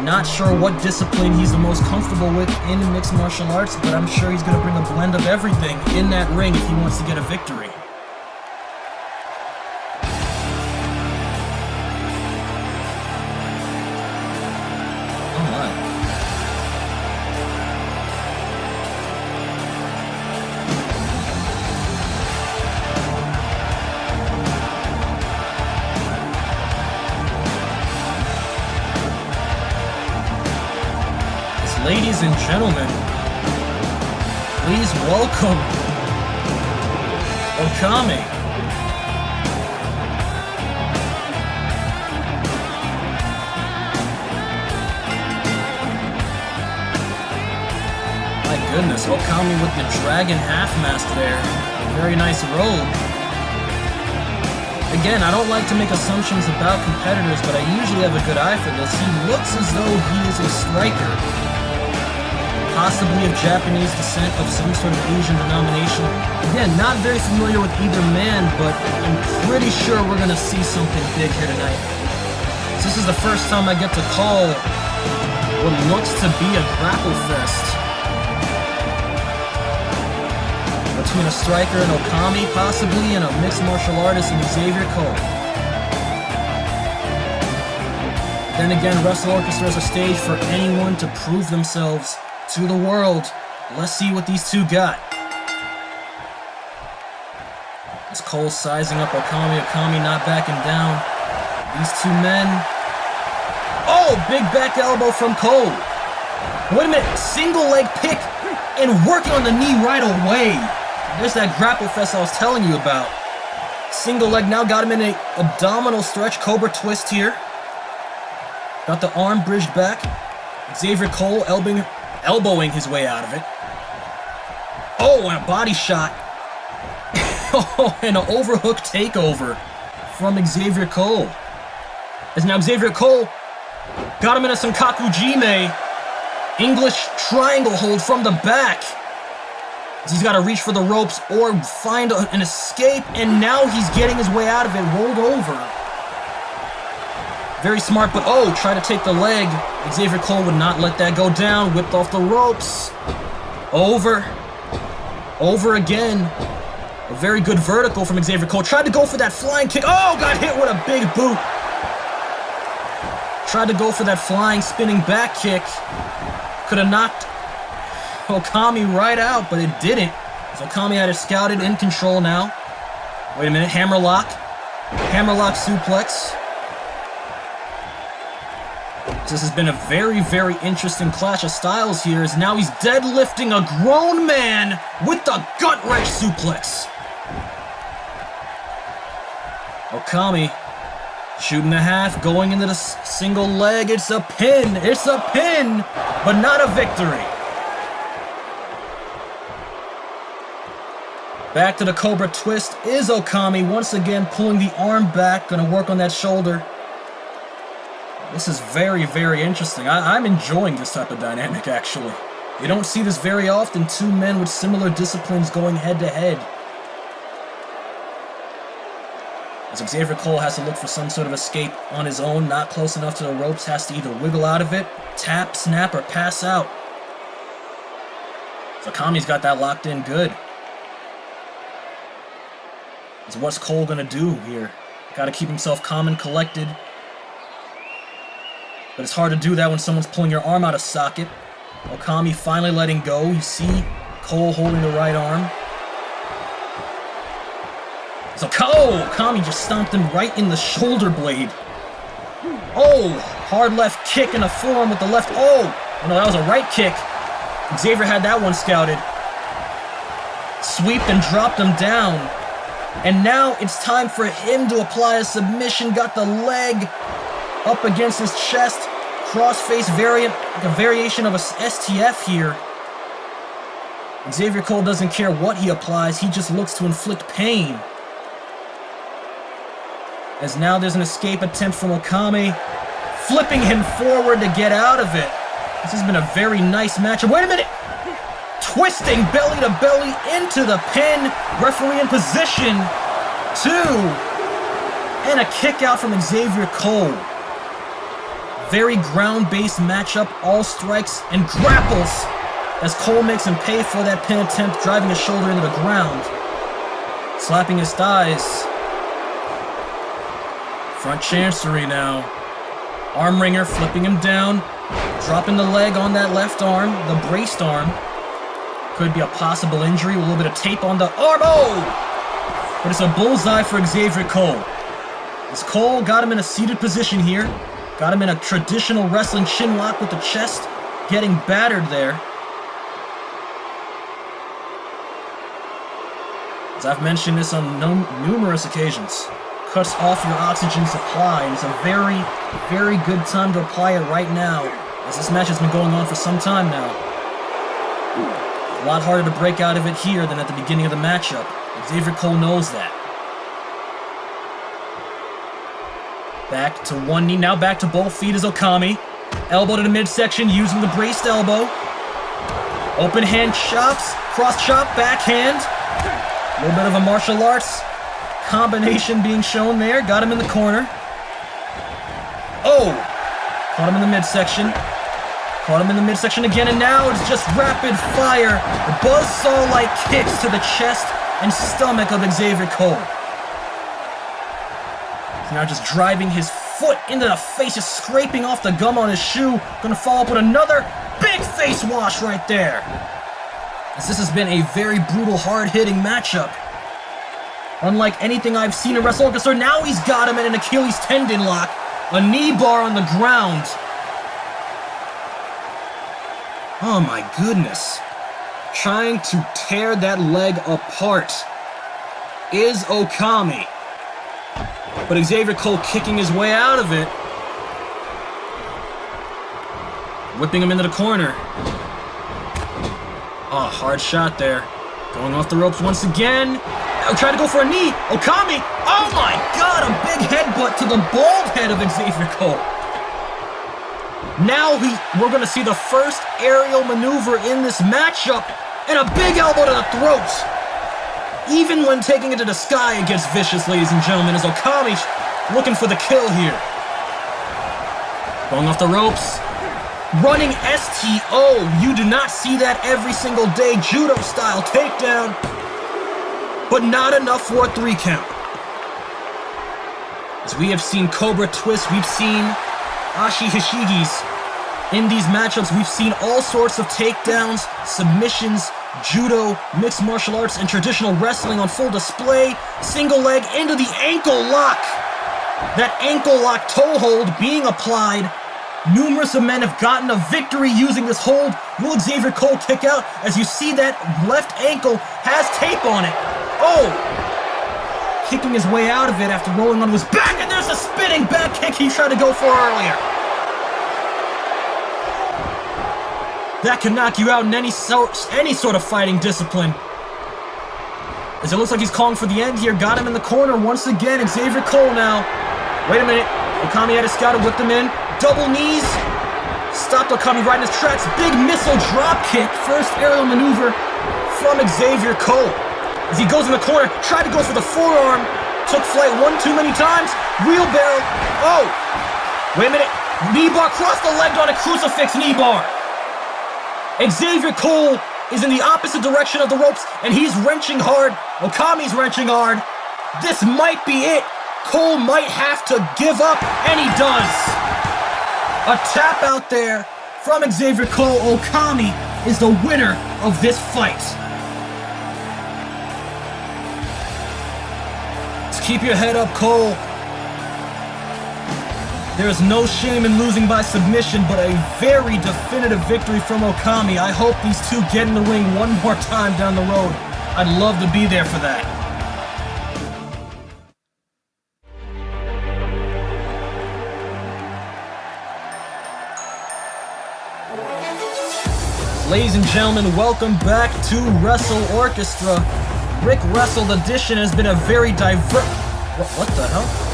Not sure what discipline he's the most comfortable with in mixed martial arts, but I'm sure he's going to bring a blend of everything in that ring if he wants to get a victory. Oh my. Ladies and gentlemen, please welcome Okami. My goodness, Okami with the dragon half mask there. Very nice robe. Again, I don't like to make assumptions about competitors, but I usually have a good eye for this. He looks as though he is a striker. Possibly of Japanese descent, of some sort of Asian denomination. Again, not very familiar with either man, but I'm pretty sure we're going to see something big here tonight. So this is the first time I get to call what looks to be a grapple fest. between a striker and Okami, possibly, and a mixed martial artist in Xavier Cole. Then again, Wrestle Orchestra is a stage for anyone to prove themselves to the world. Let's see what these two got. As Cole sizing up Okami, Okami not backing down. These two men. Oh, big back elbow from Cole. Wait a minute, single leg pick and working on the knee right away. There's that grapple fest I was telling you about. Single leg now got him in an abdominal stretch, cobra twist here. Got the arm bridged back. Xavier Cole elbowing his way out of it. Oh, and a body shot. Oh, and an overhook takeover from Xavier Cole. As now Xavier Cole got him in a Senkaku Jime. English triangle hold from the back. As he's got to reach for the ropes or find an escape, and now he's getting his way out of it, rolled over. Very smart, but oh, try to take the leg. Xavier Cole would not let that go down, whipped off the ropes. Over. Over again. A very good vertical from Xavier Cole. Tried to go for that flying kick. Oh, got hit with a big boot. Tried to go for that flying spinning back kick. Could have knocked Okami right out, but it didn't. So Okami had it scouted, in control now. Wait a minute, hammerlock. Hammerlock suplex. This has been a very, very interesting clash of styles here, as now he's deadlifting a grown man with the gut-wrench suplex. Okami shooting the half, going into the single leg. It's a pin. It's a pin, but not a victory. Back to the Cobra twist is Okami, once again pulling the arm back, gonna work on that shoulder. This is very, very interesting. I'm enjoying this type of dynamic, actually. You don't see this very often, two men with similar disciplines going head-to-head. As Xavier Cole has to look for some sort of escape on his own, not close enough to the ropes, has to either wiggle out of it, tap, snap, or pass out. So Okami's got that locked in good. So what's Cole gonna do here? Gotta keep himself calm and collected. But it's hard to do that when someone's pulling your arm out of socket. Okami finally letting go. You see Cole holding the right arm. So Okami just stomped him right in the shoulder blade. Oh, hard left kick and a forearm with the left. Oh, no, that was a right kick. Xavier had that one scouted. Sweeped and dropped him down. And now it's time for him to apply a submission. Got the leg up against his chest, crossface variant, like a variation of a STF here. Xavier Cole doesn't care what he applies, he just looks to inflict pain. As now there's an escape attempt from Okami, flipping him forward to get out of it. This has been a very nice matchup. Wait a minute! Twisting belly to belly into the pin, referee in position, 2, and a kick out from Xavier Cole. Very ground-based matchup, all strikes and grapples as Cole makes him pay for that pin attempt, driving his shoulder into the ground. Slapping his thighs. Front chancery now. Arm wringer, flipping him down, dropping the leg on that left arm, the braced arm. Could be a possible injury, a little bit of tape on the arm. Oh! But it's a bullseye for Xavier Cole. As Cole got him in a seated position here. Got him in a traditional wrestling chin lock with the chest, getting battered there. As I've mentioned this on numerous occasions, cuts off your oxygen supply, and it's a very, very good time to apply it right now, as this match has been going on for some time now. A lot harder to break out of it here than at the beginning of the matchup. Xavier Cole knows that. Back to one knee, now back to both feet is Okami. Elbow to the midsection using the braced elbow. Open hand chops, cross chop, backhand. A little bit of a martial arts combination being shown there. Got him in the corner. Oh! Caught him in the midsection. Caught him in the midsection again, and now it's just rapid fire. Buzzsaw-like kicks to the chest and stomach of Xavier Cole. He's now just driving his foot into the face, just scraping off the gum on his shoe. Gonna follow up with another big face wash right there. As this has been a very brutal, hard-hitting matchup. Unlike anything I've seen in Wrestle Orchestra, now he's got him in an Achilles tendon lock. A knee bar on the ground. Oh my goodness. Trying to tear that leg apart is Okami. But Xavier Cole kicking his way out of it. Whipping him into the corner. Oh, hard shot there. Going off the ropes once again. Trying to go for a knee. Okami. Oh my god, a big headbutt to the bald head of Xavier Cole. Now we're going to see the first aerial maneuver in this matchup. And a big elbow to the throat. Even when taking it to the sky, it gets vicious, ladies and gentlemen, as Okami looking for the kill here. Going off the ropes. Running STO. You do not see that every single day. Judo-style takedown. But not enough for a 3 count. As we have seen Cobra twists, we've seen Ashi Hishigis. In these matchups, we've seen all sorts of takedowns, submissions, judo, mixed martial arts, and traditional wrestling on full display. Single leg into the ankle lock. That ankle lock toe hold being applied. Numerous of men have gotten a victory using this hold. Will Xavier Cole kick out? As you see, that left ankle has tape on it. Oh! Kicking his way out of it after rolling onto his back, and there's a spinning back kick he tried to go for earlier. That can knock you out in any sort of fighting discipline. As it looks like he's calling for the end here. Got him in the corner once again. Xavier Cole now. Wait a minute. Okami had a scout and whipped him in. Double knees. Stopped Okami right in his tracks. Big missile drop kick. First aerial maneuver from Xavier Cole. As he goes in the corner, tried to go for the forearm. Took flight one too many times. Wheelbarrow. Oh. Wait a minute. Knee bar. Cross the leg on a crucifix knee bar. Xavier Cole is in the opposite direction of the ropes, and he's wrenching hard. Okami's wrenching hard. This might be it. Cole might have to give up, and he does. A tap out there from Xavier Cole. Okami is the winner of this fight. Let's keep your head up, Cole. There is no shame in losing by submission, but a very definitive victory from Okami. I hope these two get in the ring one more time down the road. I'd love to be there for that. Ladies and gentlemen, welcome back to Wrestle Orchestra. Rick Wrestled edition has been a very diverse... What the hell?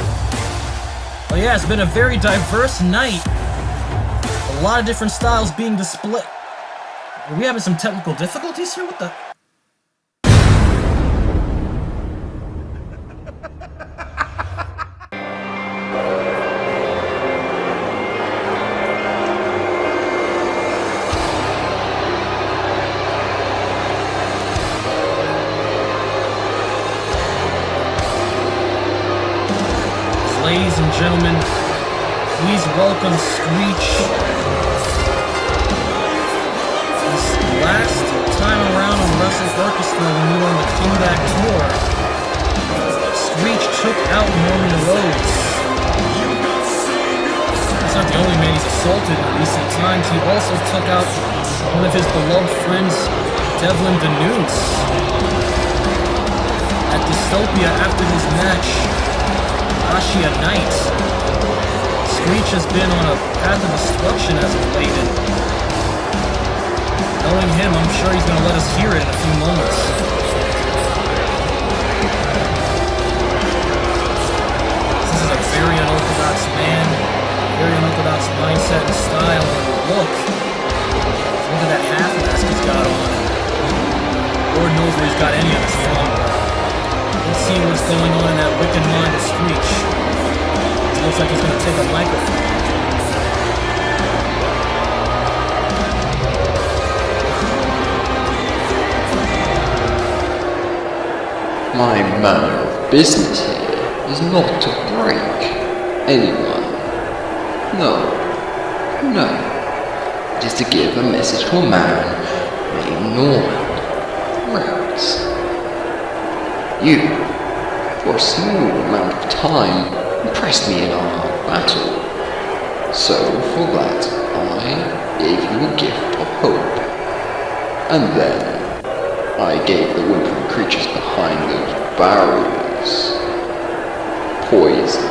Oh yeah, it's been a very diverse night. A lot of different styles being displayed. Are we having some technical difficulties here? What the... Ladies and gentlemen, please welcome Screech. This last time around on Wrestle Orchestra when we were on the comeback tour, Screech took out Norman Rhodes. He's not the only man he's assaulted in recent times. He also took out one of his beloved friends, Devlin Danoose. At Dystopia after his match, Ashia Knight. Screech has been on a path of destruction as of late, and knowing him, I'm sure he's going to let us hear it in a few moments. This is a very unorthodox man, very unorthodox mindset and style, and look at that half mask he's got on. Lord knows where he's got any of this from. Let's see what's going on in that wicked mind of Screech. It looks like he's going to take a microphone. My manner of business here is not to break anyone. No. It is to give a message to a man named Norman Rhodes. You, for a small amount of time, impressed me in our battle. So for that, I gave you a gift of hope. And then I gave the whimpering creatures behind those barriers poison.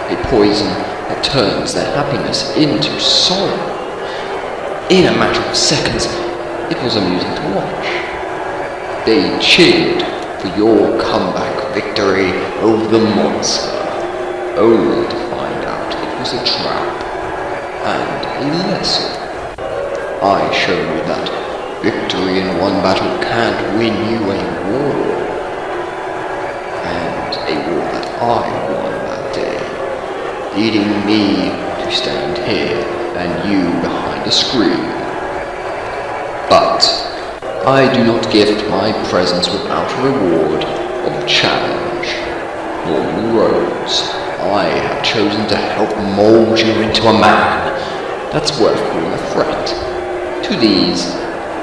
A poison that turns their happiness into sorrow. In a matter of seconds, it was amusing to watch. They cheered for your comeback victory over the monster, only to find out it was a trap and a lesson. I showed you that victory in one battle can't win you a war, and a war that I won that day, leading me to stand here and you behind the screen. But I do not gift my presence without a reward of a challenge. Norman Rhodes, I have chosen to help mold you into a man that's worth calling a threat to these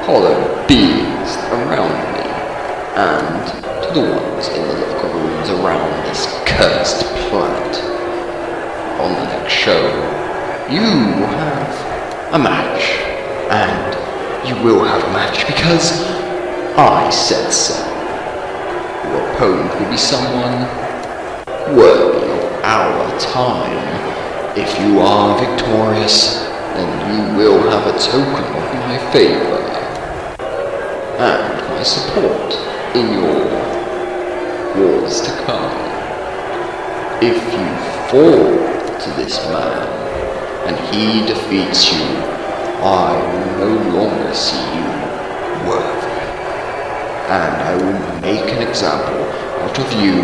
hollow beings around me, and to the ones in the locker rooms around this cursed planet. On the next show, you will have a match, and you will have a match because I said so. Your opponent will be someone worthy of our time. If you are victorious, then you will have a token of my favor and my support in your wars to come. If you fall to this man and he defeats you, I will no longer see you worthy, and I will make an example out of you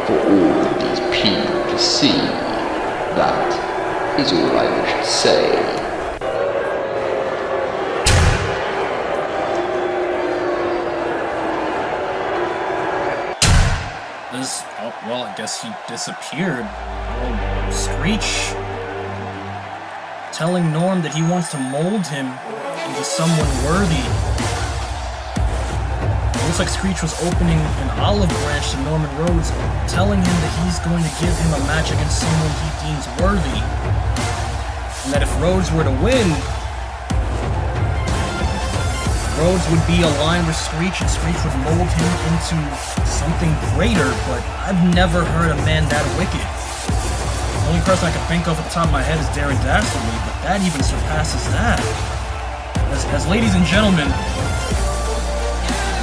for all of these people to see. That is all I wish to say. Well, I guess he disappeared. Well, Screech telling Norm that he wants to mold him into someone worthy. It looks like Screech was opening an olive branch to Norman Rhodes, telling him that he's going to give him a match against someone he deems worthy. And that if Rhodes were to win, Rhodes would be aligned with Screech, and Screech would mold him into something greater, but I've never heard a man that wicked. The only person I can think of at the top of my head is Darren Dastardly, but that even surpasses that. As ladies and gentlemen,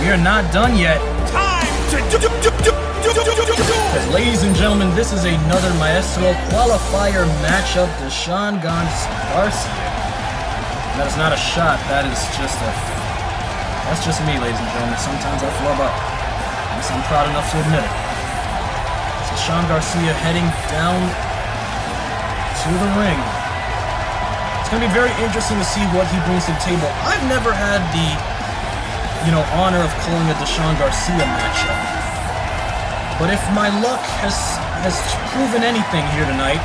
we are not done yet. As ladies and gentlemen, this is another Maestro qualifier matchup, Deshaun Garcia. That is not a shot, that is just that's just me, ladies and gentlemen. Sometimes I flub up. At least I'm proud enough to admit it. So Deshaun Garcia heading down to the ring. It's going to be very interesting to see what he brings to the table. I've never had the, honor of calling a Deshaun Garcia matchup. But if my luck has proven anything here tonight,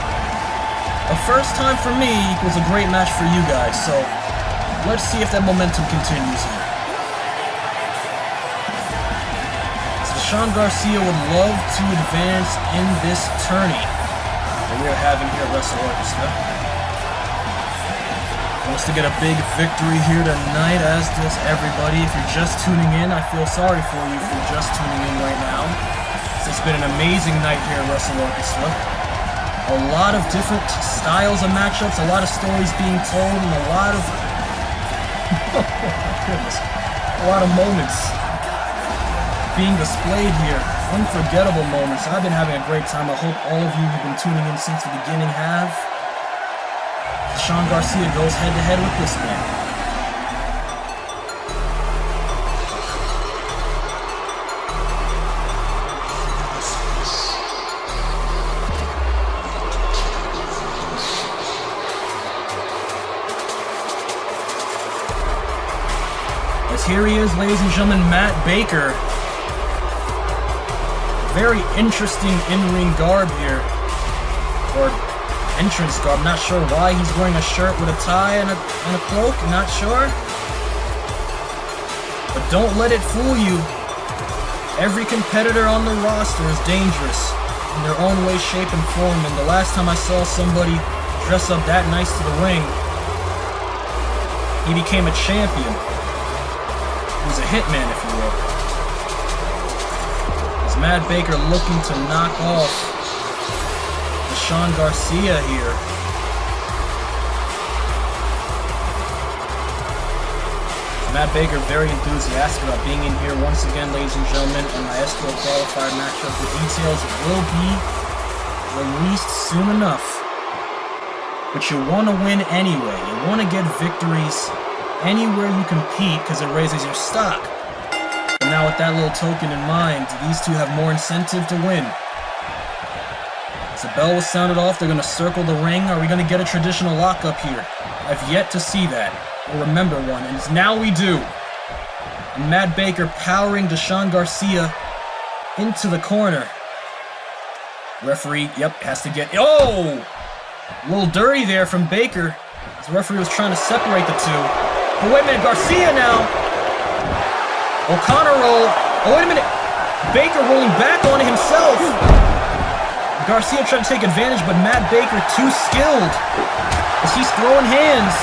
a first time for me equals a great match for you guys. So let's see if that momentum continues here. Deshaun Garcia would love to advance in this tourney that we are having here at Wrestle Orchestra. Wants to get a big victory here tonight, as does everybody. If you're just tuning in, I feel sorry for you if you're just tuning in right now. It's been an amazing night here at Wrestle Orchestra. A lot of different styles of matchups, a lot of stories being told, and a lot of oh my goodness, a lot of moments being displayed here. Unforgettable moments. I've been having a great time. I hope all of you who've been tuning in since the beginning have. Deshaun Garcia goes head to head with this man. As here he is, ladies and gentlemen, Matt Baker. Very interesting in-ring garb here. Or entrance garb. Not sure why he's wearing a shirt with a tie and a cloak. Not sure. But don't let it fool you. Every competitor on the roster is dangerous in their own way, shape, and form. And the last time I saw somebody dress up that nice to the ring, he became a champion. He was a hitman, if you will. Is Matt Baker looking to knock off Garcia here? Matt Baker very enthusiastic about being in here once again, ladies and gentlemen, in my Maestro qualifier matchup. The details will be released soon enough. But you want to win anyway. You want to get victories anywhere you compete because it raises your stock. But now with that little token in mind, these two have more incentive to win. As the bell was sounded off, they're going to circle the ring. Are we going to get a traditional lockup here? I've yet to see that, or remember one, and now we do. And Matt Baker powering Garcia into the corner. Referee, yep, has to get... Oh! A little dirty there from Baker. As the referee was trying to separate the two. But wait a minute, Garcia now. O'Connor roll. Oh, wait a minute. Baker rolling back on himself. Garcia trying to take advantage, but Matt Baker too skilled. As he's throwing hands.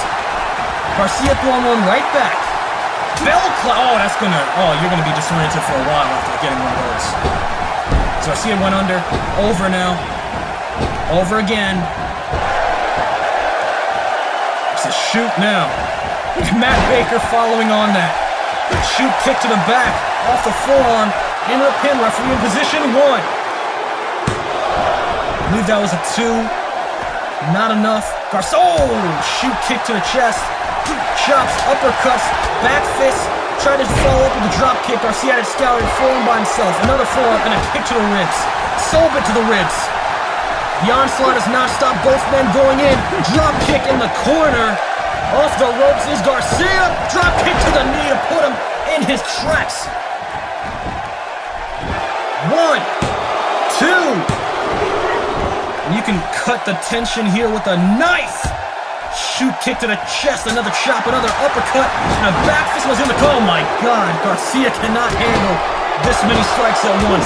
Garcia throwing one right back. Bell clap. Oh, that's gonna... Oh, you're gonna be disoriented for a while after getting one of those. So Garcia went under. Over now. Over again. It's a shoot now. Matt Baker following on that. Shoot kick to the back. Off the forearm. Into the pin. Referee in position 1. I believe that was a 2. Not enough. Garcia. Oh! Shoot kick to the chest. Chops, uppercuts, back fist. Tried to follow up with a drop kick. Garcia had it scoured, forearm by himself. Another forearm and a kick to the ribs. Sold it to the ribs. The onslaught has not stopped both men going in. Drop kick in the corner. Off the ropes is Garcia. Drop kick to the knee to put him in his tracks. 1, 2. And you can cut the tension here with a knife. Shoot kick to the chest, another chop, another uppercut, and a back fist was in the... Oh my God, Garcia cannot handle this many strikes at once.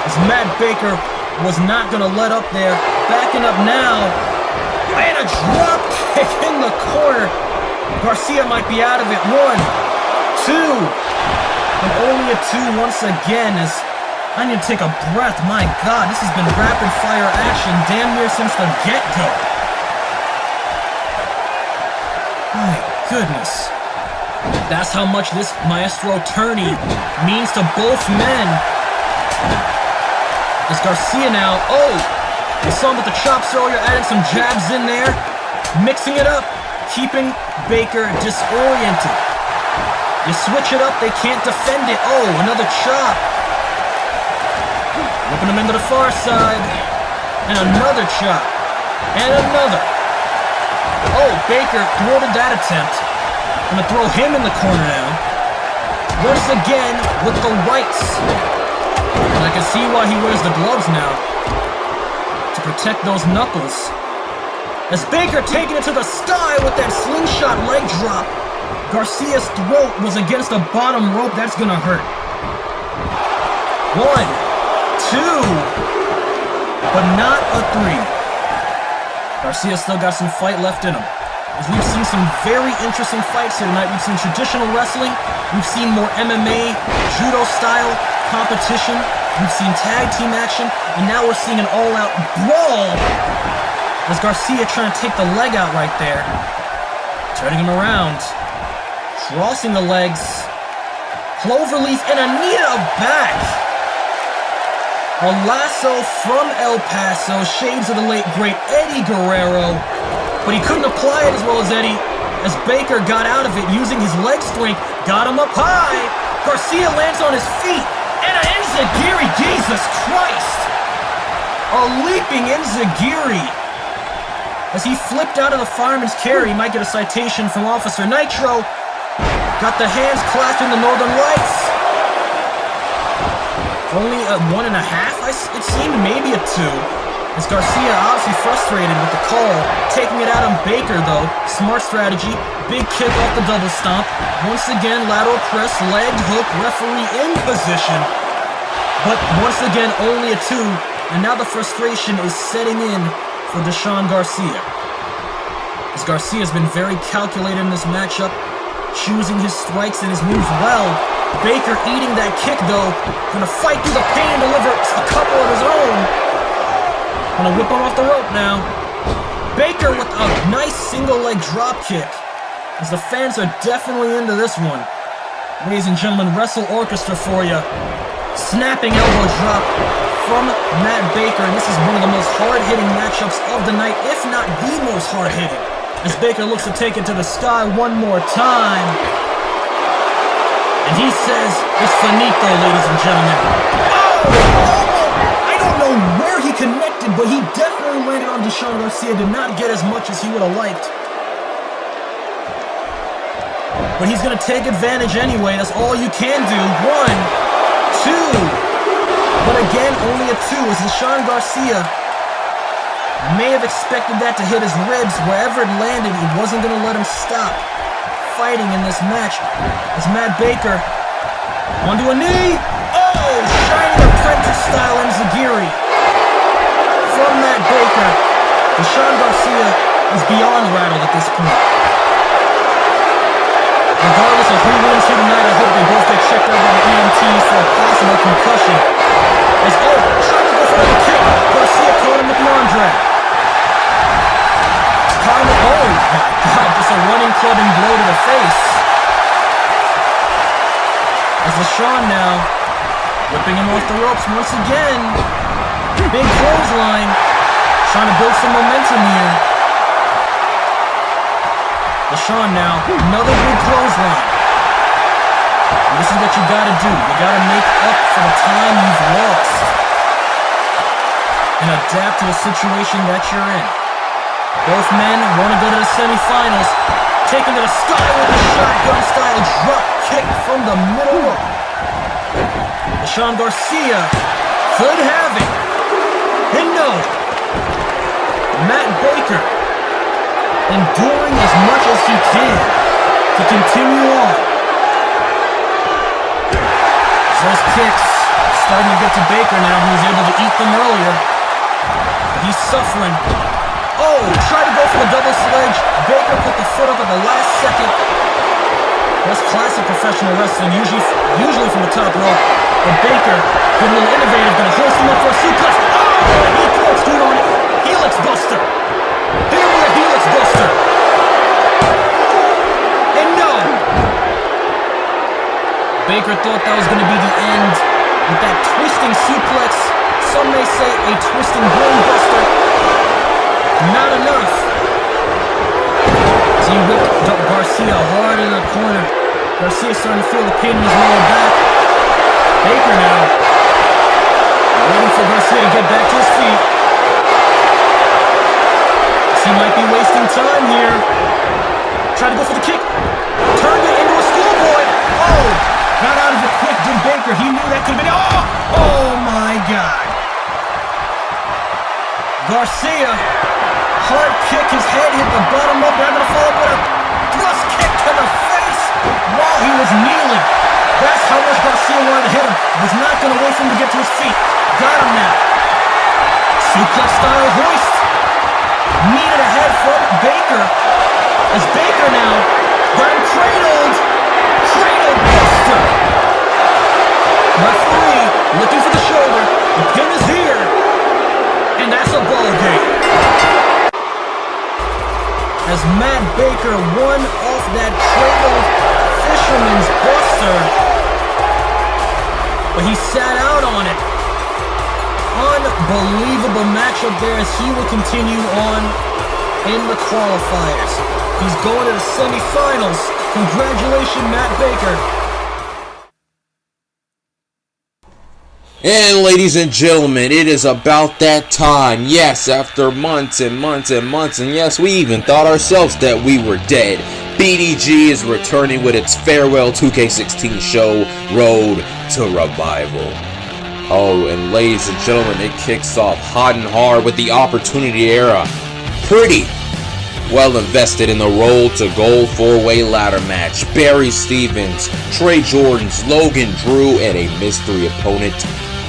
As Matt Baker was not going to let up there. Backing up now. And a drop kick in the corner. Garcia might be out of it. 1, 2. And only a 2 once again as I need to take a breath. My God, this has been rapid fire action damn near since the get-go. My goodness. That's how much this Maestro tourney means to both men. As Garcia now, oh! We saw him with the chops earlier, adding some jabs in there. Mixing it up, keeping Baker disoriented. You switch it up, they can't defend it. Oh, another chop. Whipping him into the far side. And another chop. And another. Oh, Baker thwarted that attempt. Gonna throw him in the corner now. Once again with the rights. And I can see why he wears the gloves now. To protect those knuckles. As Baker taking it to the sky with that slingshot leg drop. Garcia's throat was against the bottom rope. That's gonna hurt. 1, 2. But not a 3. Garcia still got some fight left in him. As we've seen some very interesting fights here tonight. We've seen traditional wrestling. We've seen more MMA, judo style competition. We've seen tag team action. And now we're seeing an all-out brawl. As Garcia trying to take the leg out right there. Turning him around. Crossing the legs. Cloverleaf and a knee to the back. A lasso from El Paso, shades of the late great Eddie Guerrero, but he couldn't apply it as well as Eddie, as Baker got out of it using his leg strength, got him up high. Garcia lands on his feet, and an enziguri, Jesus Christ! A leaping enziguri. As he flipped out of the fireman's carry, he might get a citation from Officer Nitro. Got the hands clasped in the Northern Lights. Only a 1.5, it seemed, maybe a 2. As Garcia obviously frustrated with the call, taking it out on Baker though. Smart strategy, big kick off the double stomp. Once again, lateral press, leg hook, referee in position. But once again, only a 2, and now the frustration is setting in for Deshaun Garcia. As Garcia's been very calculated in this matchup, choosing his strikes and his moves well. Baker eating that kick though, gonna fight through the pain, deliver a couple of his own. Gonna whip him off the rope now. Baker with a nice single leg drop kick, as the fans are definitely into this one. Ladies and gentlemen, Wrestle Orchestra for you. Snapping elbow drop from Matt Baker, and this is one of the most hard-hitting matchups of the night, if not the most hard-hitting, as Baker looks to take it to the sky one more time. And he says, it's finito, ladies and gentlemen. Oh! I don't know where he connected, but he definitely landed on Deshaun Garcia. Did not get as much as he would have liked. But he's going to take advantage anyway. That's all you can do. 1, 2. But again, only a 2, as Deshaun Garcia may have expected that to hit his ribs. Wherever it landed, he wasn't going to let him stop fighting in this match. As Matt Baker onto a knee. Oh! Shining apprentice style enziguri from Matt Baker. Deshaun Garcia is beyond rattled at this point. Regardless of who wins here tonight, I hope they both get checked out by the EMTs for a possible concussion. As trying to go for the kick. Garcia caught him with the arm drag. Caught him with, oh my God, just a running clubbing blow to the face. As Deshaun now whipping him off the ropes once again. Big clothesline. Trying to build some momentum here. Deshaun now, another big clothesline. And this is what you gotta do. You gotta make up for the time you've lost. And adapt to the situation that you're in. Both men want to go to the semifinals. Taken to the sky with a shotgun style drop kick from the middle rope. Deshaun Garcia could have it. And no. Matt Baker enduring as much as he can to continue on. Those kicks starting to get to Baker now. He was able to eat them earlier. He's suffering. Oh, tried to go for the double sledge. Baker put the foot up at the last second. That's classic professional wrestling, usually from the top rope. But Baker, getting a little innovative, gonna hoist him up for a suplex. Oh, he corkscrewed on it. Helix Buster. Hit him with a Helix Buster. And no. Baker thought that was going to be the end with that twisting suplex. Some may say a twisting brain buster. Not enough. So he whipped Garcia hard in the corner. Garcia starting to feel the pain in his lower back. Baker now waiting for Garcia to get back to his feet. He might be wasting time here. Tried to go for the kick. Turned it into a schoolboy. Oh! Got out of it quick, did Baker. He knew that could have been. Oh my God. Garcia. Hard kick. His head hit the bottom up. They're going to follow up with a thrust kick to the face while he was kneeling. That's how much Garcia wanted to hit him. Was not going to wait for him to get to his feet. Got him now. Suplex style hoist. Needed a head from Baker. As Baker now got him cradled. Cradle buster. Referee looking for the shoulder. The pin is here. And that's a ball game. As Matt Baker won off that cradle fisherman's buster. But he sat out on it. Unbelievable matchup there as he will continue on in the qualifiers. He's going to the semifinals. Congratulations, Matt Baker. And ladies and gentlemen, it is about that time. Yes, after months and months and months, and yes, we even thought ourselves that we were dead. BDG is returning with its farewell 2K16 show, Road to Revival. Oh, and ladies and gentlemen, it kicks off hot and hard with the Opportunity Era. Pretty well invested in the Roll to Gold 4-way ladder match. Barry Stevens, Trey Jordans, Logan Drew, and a mystery opponent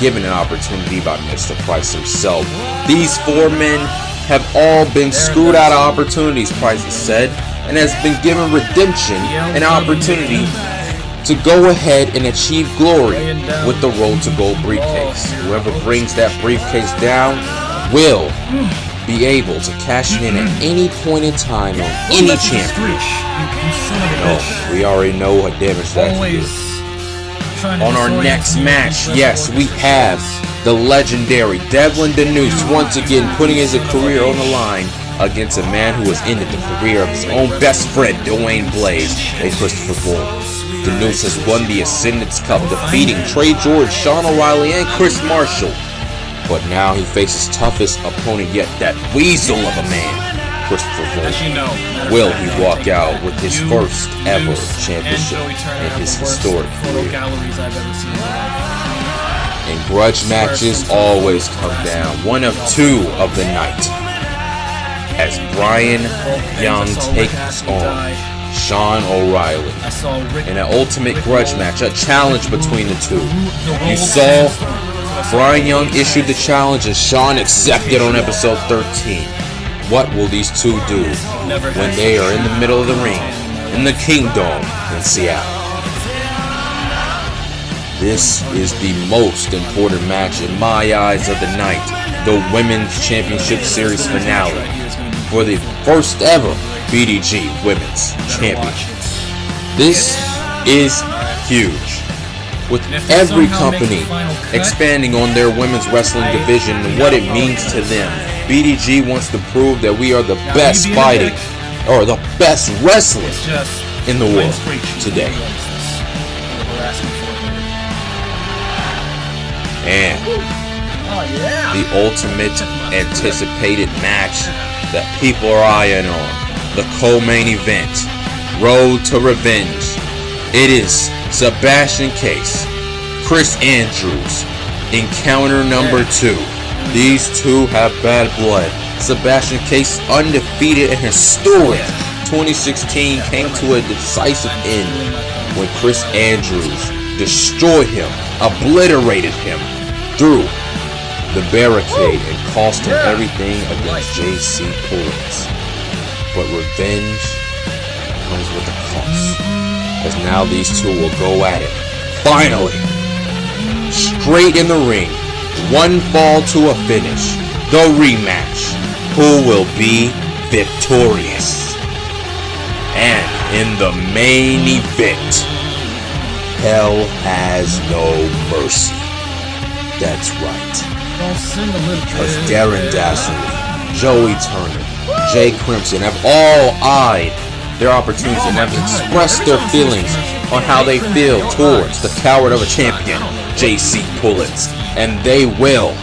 given an opportunity by Mr. Price himself. These 4 men have all been screwed out of opportunities, Price has said, and has been given redemption and opportunity to go ahead and achieve glory with the Roll to Gold briefcase. Whoever brings that briefcase down will be able to cash in at any point in time on any champion. No, we already know what damage that can do. On our next match, yes, we have the legendary Devlin Danoose once again putting his career on the line against a man who has ended the career of his own best friend, Dwayne Blaze, and Christopher Bull. Danoose has won the Ascendance Cup, defeating Trey George, Sean O'Reilly, and Chris Marshall. But now he faces toughest opponent yet, that weasel of a man, Christopher Bull. Will he walk out with his first ever championship in his historic career? And grudge matches always come down. One of 2 of the night, as Brian Young takes on Sean O'Reilly in an ultimate grudge match, a challenge between the 2. You saw Brian Young issued the challenge and Sean accepted on episode 13. What will these 2 do when they are in the middle of the ring in the Kingdom in Seattle? This is the most important match in my eyes of the night, the Women's Championship Series finale for the first ever BDG Women's Championship. This is huge. With every company expanding on their women's wrestling division and what it means to them, BDG wants to prove that we are the best fighting, or the best wrestling in the world today. And the ultimate anticipated match that people are eyeing on, the co-main event, Road to Revenge. It is Sebastian Case, Chris Andrews, encounter number 2. These 2 have bad blood. Sebastian Case, undefeated and historic 2016, came to a decisive end when Chris Andrews destroyed him, obliterated him through the barricade and cost him everything against JC Pullins. But revenge comes with a cost, as now these 2 will go at it. Finally, straight in the ring, one fall to a finish, the rematch. Who will be victorious? And in the main event, hell has no mercy. That's right. Because Darren Dashley, Joey Turner, Jay Crimson have all eyed their opportunities and have expressed their feelings on how they feel towards the coward of a champion, JC Pullins. And they will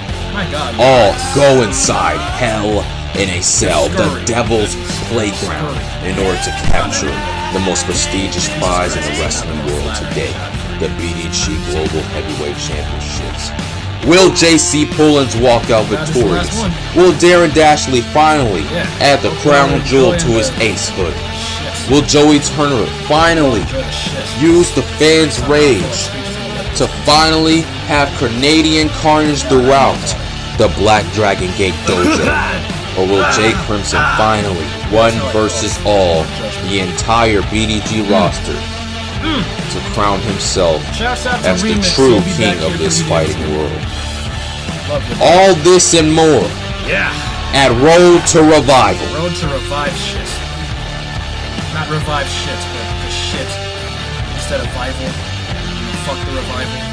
all go inside hell in a cell, the devil's playground, in order to capture the most prestigious prize in the wrestling world today, the BDG Global Heavyweight Championships. Will JC Pullins walk out victorious? Will Darren Dashley finally add the crown jewel to his ace hood? Will Joey Turner finally use the fans' rage to finally have Canadian carnage throughout the Black Dragon Gate Dojo? Or will Jay Crimson finally, one versus all, the entire BDG roster, to crown himself as the true king of this fighting world? All this and more at Road to Revival. Road to Revive shit. Not revive shit, but the shit instead of Vival. Fuck the revival.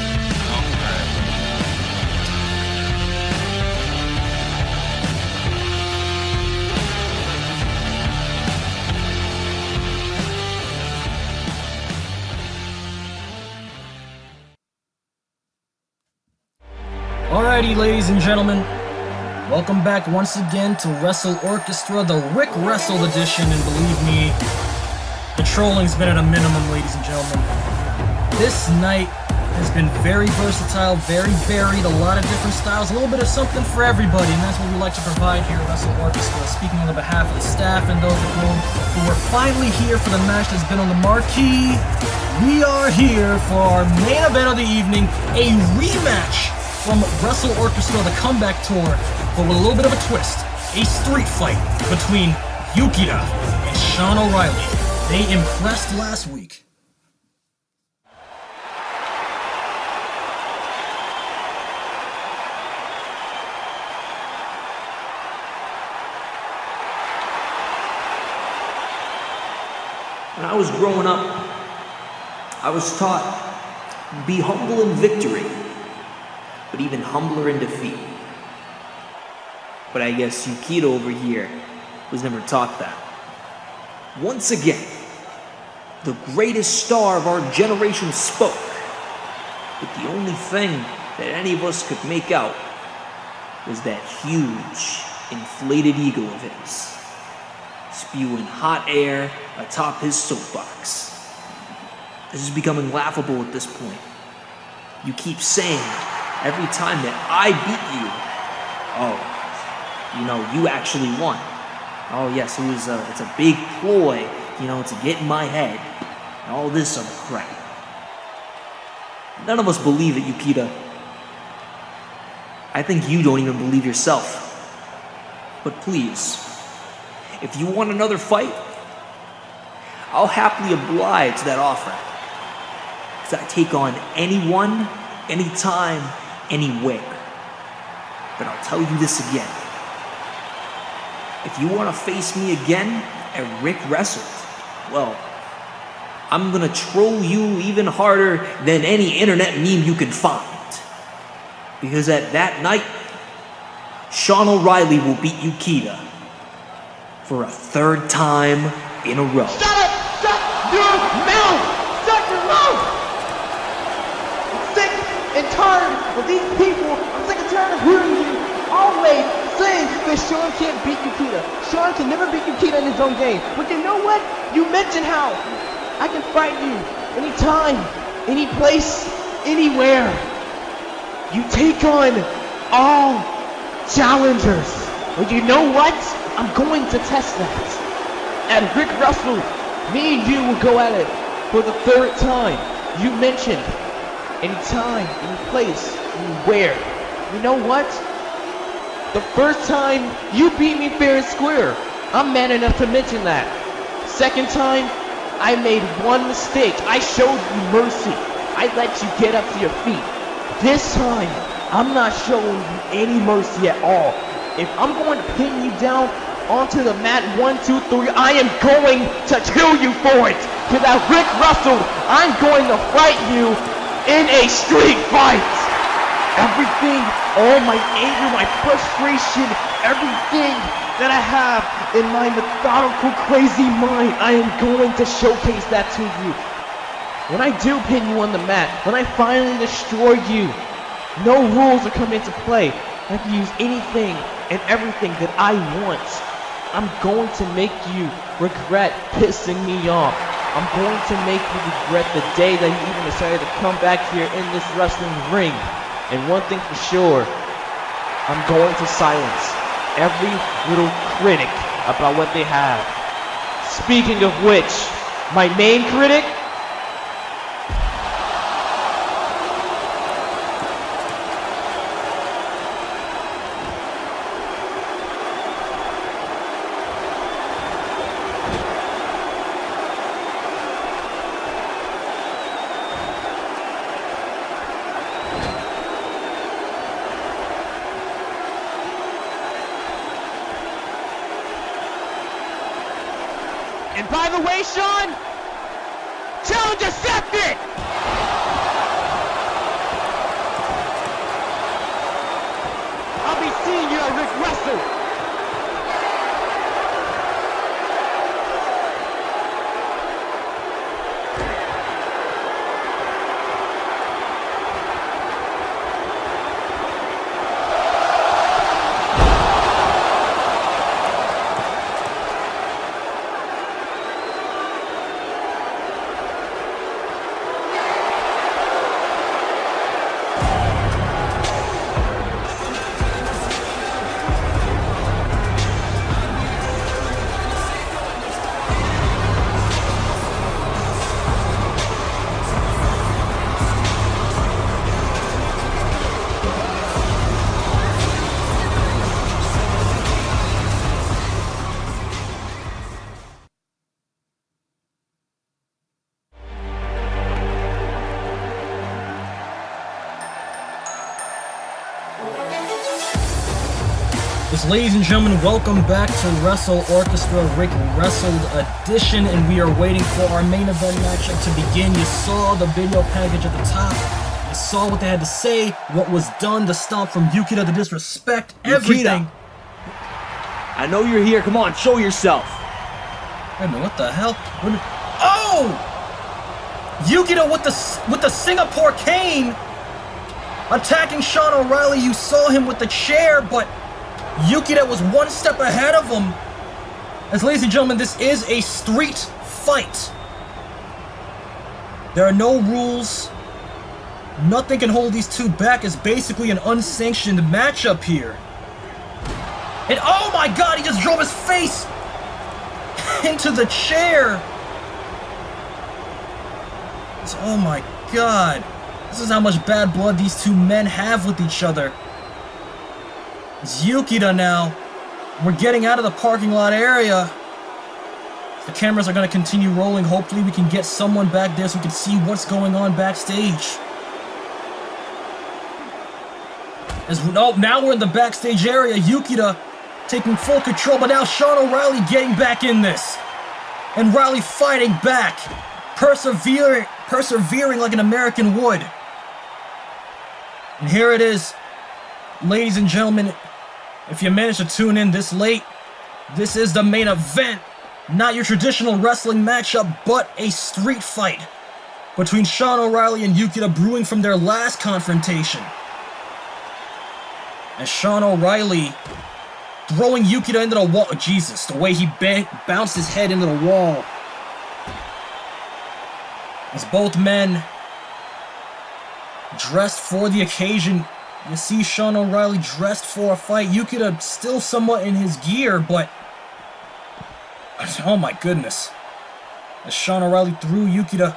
Alrighty, ladies and gentlemen, welcome back once again to Wrestle Orchestra, the Rick Wrestled edition, and believe me, the trolling's been at a minimum, ladies and gentlemen. This night has been very versatile, very varied, a lot of different styles, a little bit of something for everybody, and that's what we like to provide here at Wrestle Orchestra. Speaking on the behalf of the staff and those at home who are finally here for the match that's been on the marquee, we are here for our main event of the evening, a rematch from Wrestle Orchestra, the comeback tour, but with a little bit of a twist, a street fight between Yukita and Sean O'Reilly. They impressed last week. When I was growing up, I was taught, be humble in victory, but even humbler in defeat. But I guess Yukita over here was never taught that. Once again, the greatest star of our generation spoke, but the only thing that any of us could make out was that huge, inflated ego of his, spewing hot air atop his soapbox. This is becoming laughable at this point. You keep saying every time that I beat you, oh, you know, you actually won. Oh yes, it's a big ploy, you know, to get in my head, and all this other crap. None of us believe it, Yukita. I think you don't even believe yourself. But please, if you want another fight, I'll happily oblige that offer. Because I take on anyone, anytime, anywhere. But I'll tell you this again. If you want to face me again at Rick Wrestled, well, I'm gonna troll you even harder than any internet meme you can find. Because at that night, Sean O'Reilly will beat Yukita for a third time in a row. Shut up! Shut your mouth! Shut your mouth! I'm sick and tired of these people. I'm sick and tired of hearing you always saying that Sean can't beat Yukita. Sean can never beat Yukita in his own game. But you know what? You mentioned how I can fight you anytime, any place, anywhere. You take on all challengers. But you know what? I'm going to test that. At Rick Wrestled, me and you will go at it for the third time. You mentioned anytime, any place, anywhere. You know what? The first time, you beat me fair and square. I'm man enough to mention that. Second time, I made one mistake. I showed you mercy. I let you get up to your feet. This time, I'm not showing you any mercy at all. If I'm going to pin you down onto the mat 1, 2, 3, I am going to kill you for it. Because at Rick Wrestled, I'm going to fight you in a street fight. Everything, all my anger, my frustration, everything that I have in my methodical, crazy mind, I am going to showcase that to you. When I do pin you on the mat, when I finally destroy you, no rules will come into play. I can use anything and everything that I want. I'm going to make you regret pissing me off. I'm going to make you regret the day that you even decided to come back here in this wrestling ring. And one thing for sure, I'm going to silence every little critic about what they have. Speaking of which, my main critic, and by the way, Sean, challenge accepted! I'll be seeing you at Rick Wrestled. Yes, ladies and gentlemen, welcome back to Wrestle Orchestra Rick Wrestled edition, and we are waiting for our main event matchup to begin. You saw the video package at the top. You saw what they had to say, what was done, the stomp from Yukita, the disrespect, everything. I know you're here. Come on, show yourself. Wait a minute, what the hell? Oh! Yukita with the Singapore cane attacking Sean O'Reilly. You saw him with the chair, but Yukita was one step ahead of him. As ladies and gentlemen, this is a street fight. There are no rules. Nothing can hold these two back. It's basically an unsanctioned matchup here. And oh my god, he just drove his face into the chair. Oh my god. This is how much bad blood these two men have with each other. It's Yukita now. We're getting out of the parking lot area. The cameras are going to continue rolling. Hopefully we can get someone back there so we can see what's going on backstage. Now we're in the backstage area. Yukita taking full control, but now Sean O'Reilly getting back in this. And Riley fighting back. Persevering like an American would. And here it is. Ladies and gentlemen, if you managed to tune in this late, this is the main event. Not your traditional wrestling matchup, but a street fight between Sean O'Reilly and Yukita brewing from their last confrontation. And Sean O'Reilly throwing Yukita into the wall. Jesus, the way he bounced his head into the wall. As both men dressed for the occasion. You see Sean O'Reilly dressed for a fight. Yukita still somewhat in his gear, but oh my goodness. As Sean O'Reilly threw Yukita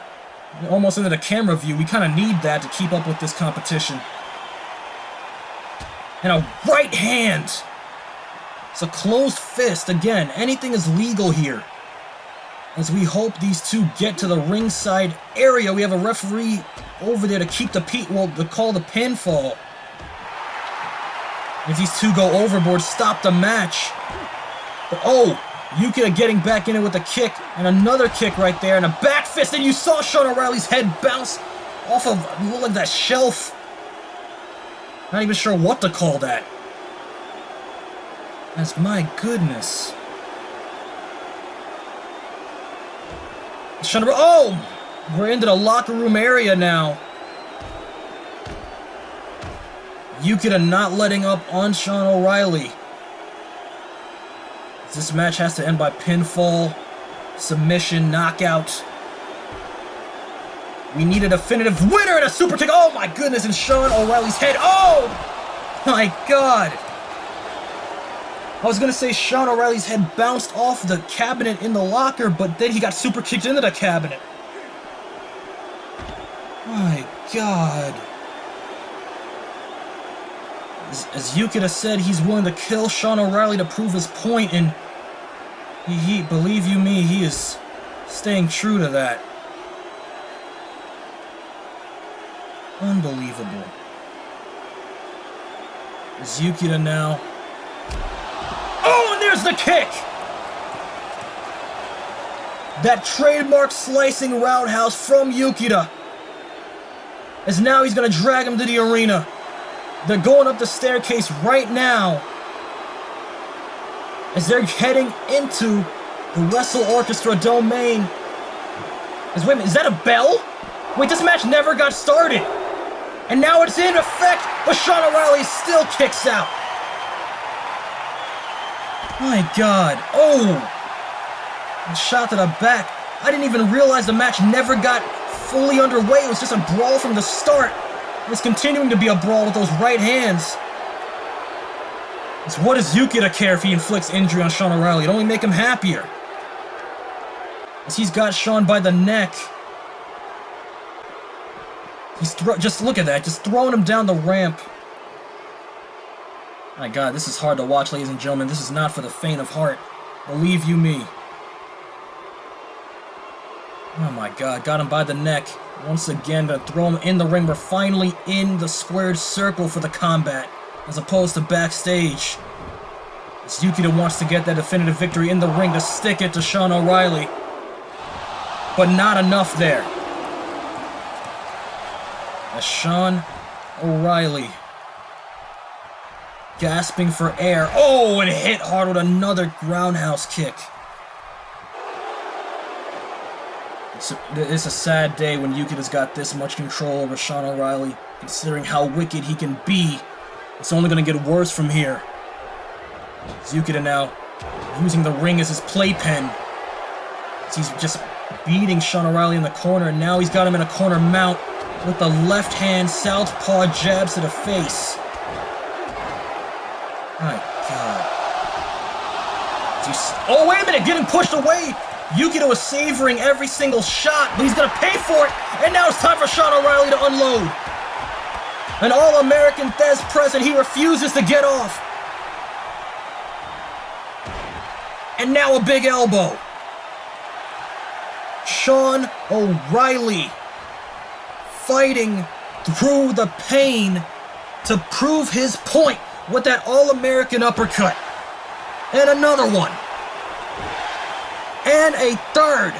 almost into the camera view. We kind of need that to keep up with this competition. And a right hand. It's a closed fist. Again, anything is legal here. As we hope these two get to the ringside area. We have a referee over there to keep to call the pinfall. If these two go overboard, stop the match. But oh, Yukita getting back in it with a kick, and another kick right there, and a back fist, and you saw Sean O'Reilly's head bounce off of, like that shelf. Not even sure what to call that. That's my goodness. Sean O'Reilly, oh! We're into the locker room area now. Yukita not letting up on Sean O'Reilly. This match has to end by pinfall, submission, knockout. We need a definitive winner and a super kick. Oh my goodness, and Sean O'Reilly's head. Oh my god. I was going to say Sean O'Reilly's head bounced off the cabinet in the locker, but then he got super kicked into the cabinet. My god. As Yukita said, he's willing to kill Sean O'Reilly to prove his point, and he, believe you me, he is staying true to that. Unbelievable. As Yukita now. Oh, and there's the kick! That trademark slicing roundhouse from Yukita. As now he's going to drag him to the arena. They're going up the staircase right now. As they're heading into the Wrestle Orchestra domain. Wait a minute, is that a bell? Wait, this match never got started. And now it's in effect, but Sean O'Reilly still kicks out. My god. Oh! A shot to the back. I didn't even realize the match never got fully underway. It was just a brawl from the start. It's continuing to be a brawl with those right hands. So what does Yukita care if he inflicts injury on Sean O'Reilly? It'll only make him happier. As he's got Sean by the neck. He's just look at that, just throwing him down the ramp. My god, this is hard to watch, ladies and gentlemen. This is not for the faint of heart. Believe you me. Oh my god, got him by the neck. Once again, gonna throw him in the ring. We're finally in the squared circle for the combat, as opposed to backstage. As Yukita wants to get that definitive victory in the ring to stick it to Sean O'Reilly. But not enough there. As Sean O'Reilly gasping for air. Oh, and hit hard with another roundhouse kick. It's a sad day when Yukita's got this much control over Sean O'Reilly, considering how wicked he can be. It's only going to get worse from here. It's Yukita now using the ring as his playpen. He's just beating Sean O'Reilly in the corner, and now he's got him in a corner mount with the left hand southpaw jabs to the face. My God. Oh, wait a minute, getting pushed away. Yukita was savoring every single shot, but he's going to pay for it, and now it's time for Sean O'Reilly to unload. An All-American Thez present, he refuses to get off. And now a big elbow. Sean O'Reilly fighting through the pain to prove his point with that All-American uppercut. And another one. And a third.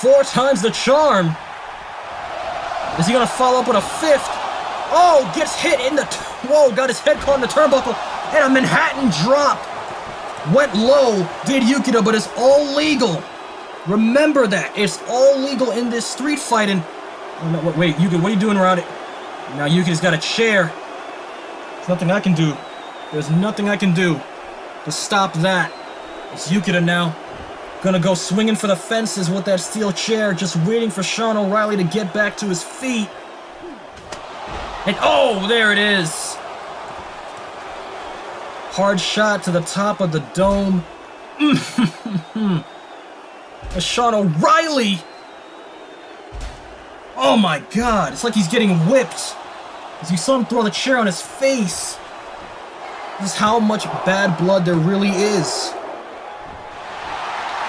4 times the charm. Is he going to follow up with a 5th? Oh, gets hit in the... Whoa, got his head caught in the turnbuckle. And a Manhattan drop. Went low, did Yukita, but it's all legal. Remember that. It's all legal in this street fighting. Oh, no, wait, Yukita, what are you doing around it? Now Yukita's got a chair. There's nothing I can do. There's nothing I can do to stop that. It's Yukita now. Gonna go swinging for the fences with that steel chair, just waiting for Sean O'Reilly to get back to his feet. And oh, there it is. Hard shot to the top of the dome. Sean O'Reilly. Oh my God, it's like he's getting whipped. As you saw him throw the chair on his face. This is how much bad blood there really is.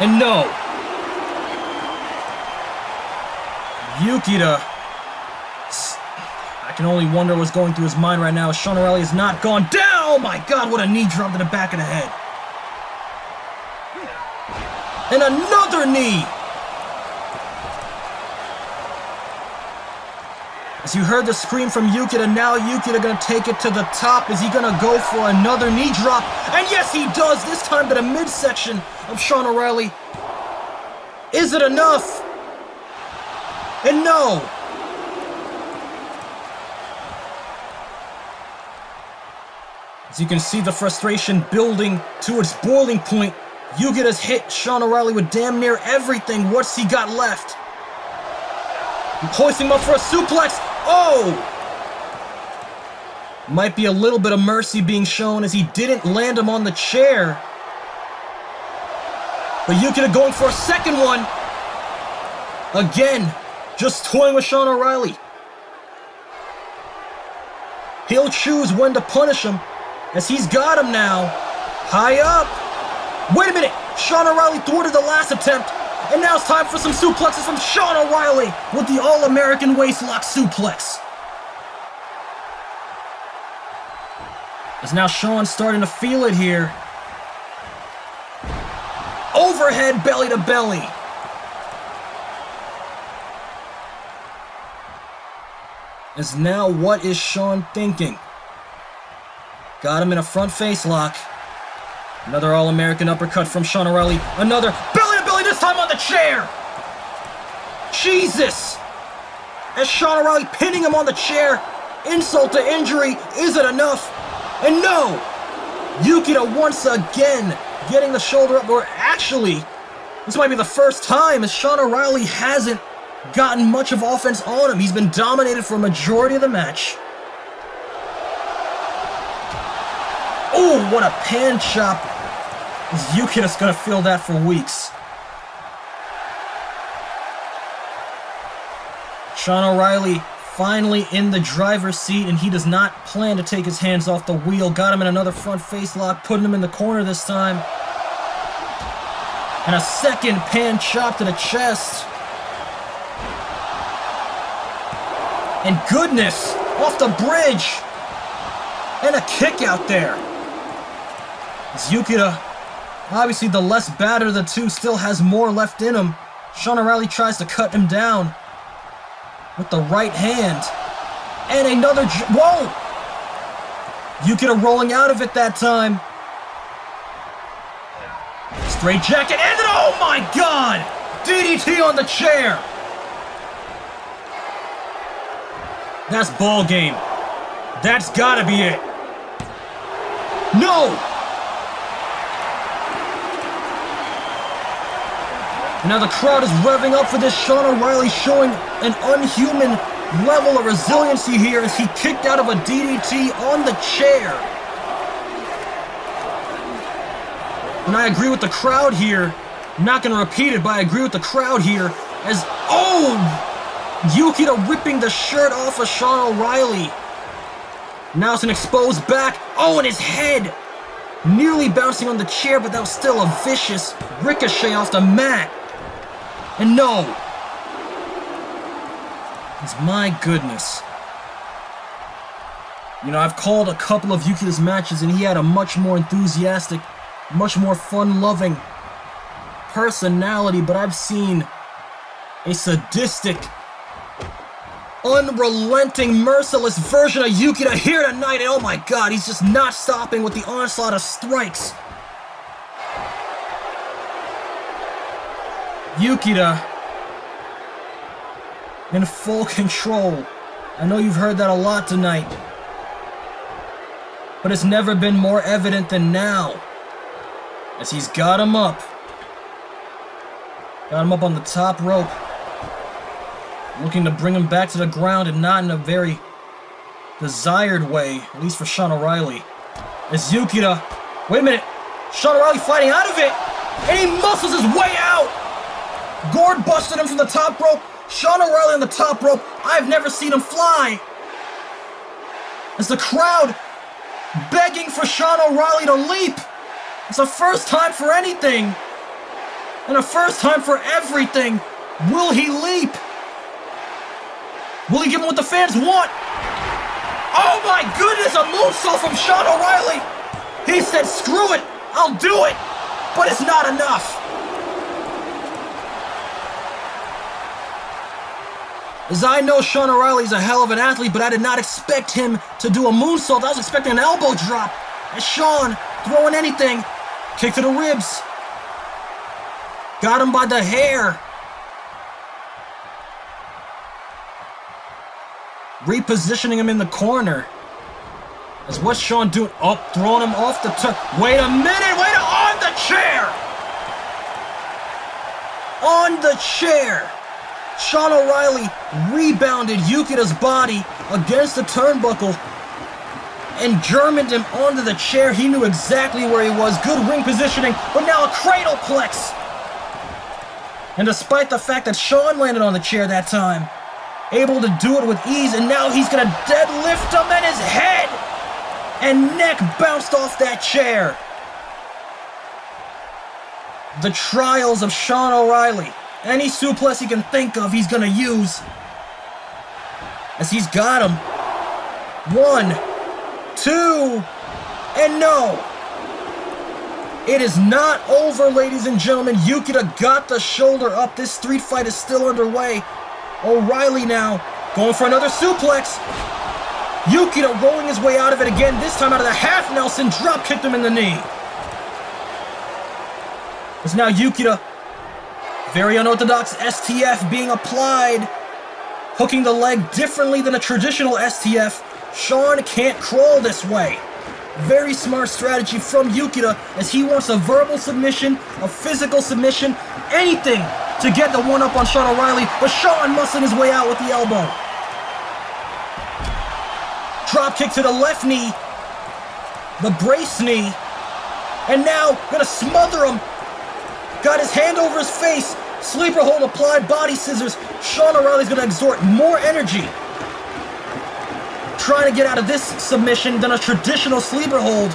And no. Yukita. I can only wonder what's going through his mind right now as Sean O'Reilly has not gone down. Oh my God, what a knee drop to the back of the head. And another knee. As you heard the scream from Yukita, now Yukita gonna take it to the top. Is he gonna go for another knee drop? And yes, he does, this time to the midsection of Sean O'Reilly. Is it enough? And no. As you can see the frustration building to its boiling point, Yukita's hit Sean O'Reilly with damn near everything. What's he got left? Hoisting him up for a suplex. Oh! Might be a little bit of mercy being shown as he didn't land him on the chair. But Yukita going for a second one. Again, just toying with Sean O'Reilly. He'll choose when to punish him as he's got him now. High up. Wait a minute. Sean O'Reilly thwarted the last attempt. And now it's time for some suplexes from Sean O'Reilly with the All-American Waistlock suplex. As now Sean's starting to feel it here. Overhead belly to belly. As now what is Sean thinking? Got him in a front face lock. Another All-American uppercut from Sean O'Reilly. Another belly to belly, this time on the chair. Jesus. As Sean O'Reilly pinning him on the chair. Insult to injury. Is it enough? And no. Yukita once again getting the shoulder up. Or actually, this might be the first time as Sean O'Reilly hasn't gotten much of offense on him. He's been dominated for a majority of the match. Oh, what a pan chop. Yukita's gonna feel that for weeks. Sean O'Reilly finally in the driver's seat, and he does not plan to take his hands off the wheel. Got him in another front face lock, putting him in the corner this time. And a second pan chop to the chest. And goodness, off the bridge. And a kick out there. As Yukita, obviously the less battered of the two, still has more left in him. Sean O'Reilly tries to cut him down with the right hand. And another... Whoa! Yukita rolling out of it that time. Straight jacket, and then, oh my god! DDT on the chair! That's ball game. That's gotta be it. No! Now the crowd is revving up for this. Sean O'Reilly showing an unhuman level of resiliency here as he kicked out of a DDT on the chair. And I agree with the crowd here. I'm not going to repeat it, but I agree with the crowd here as, oh! Yukita ripping the shirt off of Sean O'Reilly. Now it's an exposed back. Oh, and his head nearly bouncing on the chair, but that was still a vicious ricochet off the mat. And no! It's my goodness. You know, I've called a couple of Yukita's matches, and he had a much more enthusiastic, much more fun-loving personality, but I've seen a sadistic, unrelenting, merciless version of Yukita here tonight, and oh my god, he's just not stopping with the onslaught of strikes. Yukita in full control. I know you've heard that a lot tonight, but it's never been more evident than now as he's got him up. Got him up on the top rope, looking to bring him back to the ground, and not in a very desired way, at least for Sean O'Reilly. As Yukita, wait a minute, Sean O'Reilly fighting out of it, and he muscles his way out. Gord busted him from the top rope. Sean O'Reilly on the top rope. I've never seen him fly. As the crowd begging for Sean O'Reilly to leap. It's a first time for anything. And a first time for everything. Will he leap? Will he give him what the fans want? Oh my goodness, a moonsault from Sean O'Reilly. He said, screw it, I'll do it. But it's not enough. As I know Sean O'Reilly's a hell of an athlete, but I did not expect him to do a moonsault. I was expecting an elbow drop. As Sean throwing anything. Kick to the ribs. Got him by the hair. Repositioning him in the corner. As what's Sean doing? Oh, throwing him off the turn. Wait a minute, on the chair! On the chair! Sean O'Reilly rebounded Yukita's body against the turnbuckle and Germaned him onto the chair. He knew exactly where he was. Good ring positioning, but now a cradleplex. And despite the fact that Sean landed on the chair that time, able to do it with ease, and now he's gonna deadlift him, and his head and neck bounced off that chair. The trials of Sean O'Reilly. Any suplex he can think of, he's gonna use. As he's got him. 1, 2, and no. It is not over, ladies and gentlemen. Yukita got the shoulder up. This street fight is still underway. O'Reilly now going for another suplex. Yukita rolling his way out of it again, this time out of the half Nelson, drop kicked him in the knee. It's now Yukita. Very unorthodox STF being applied. Hooking the leg differently than a traditional STF. Sean can't crawl this way. Very smart strategy from Yukita as he wants a verbal submission, a physical submission, anything to get the one up on Sean O'Reilly, but Sean muscling his way out with the elbow. Drop kick to the left knee. The brace knee. And now gonna smother him. Got his hand over his face. Sleeper hold applied, body scissors. Sean O'Reilly's gonna exert more energy trying to get out of this submission than a traditional sleeper hold.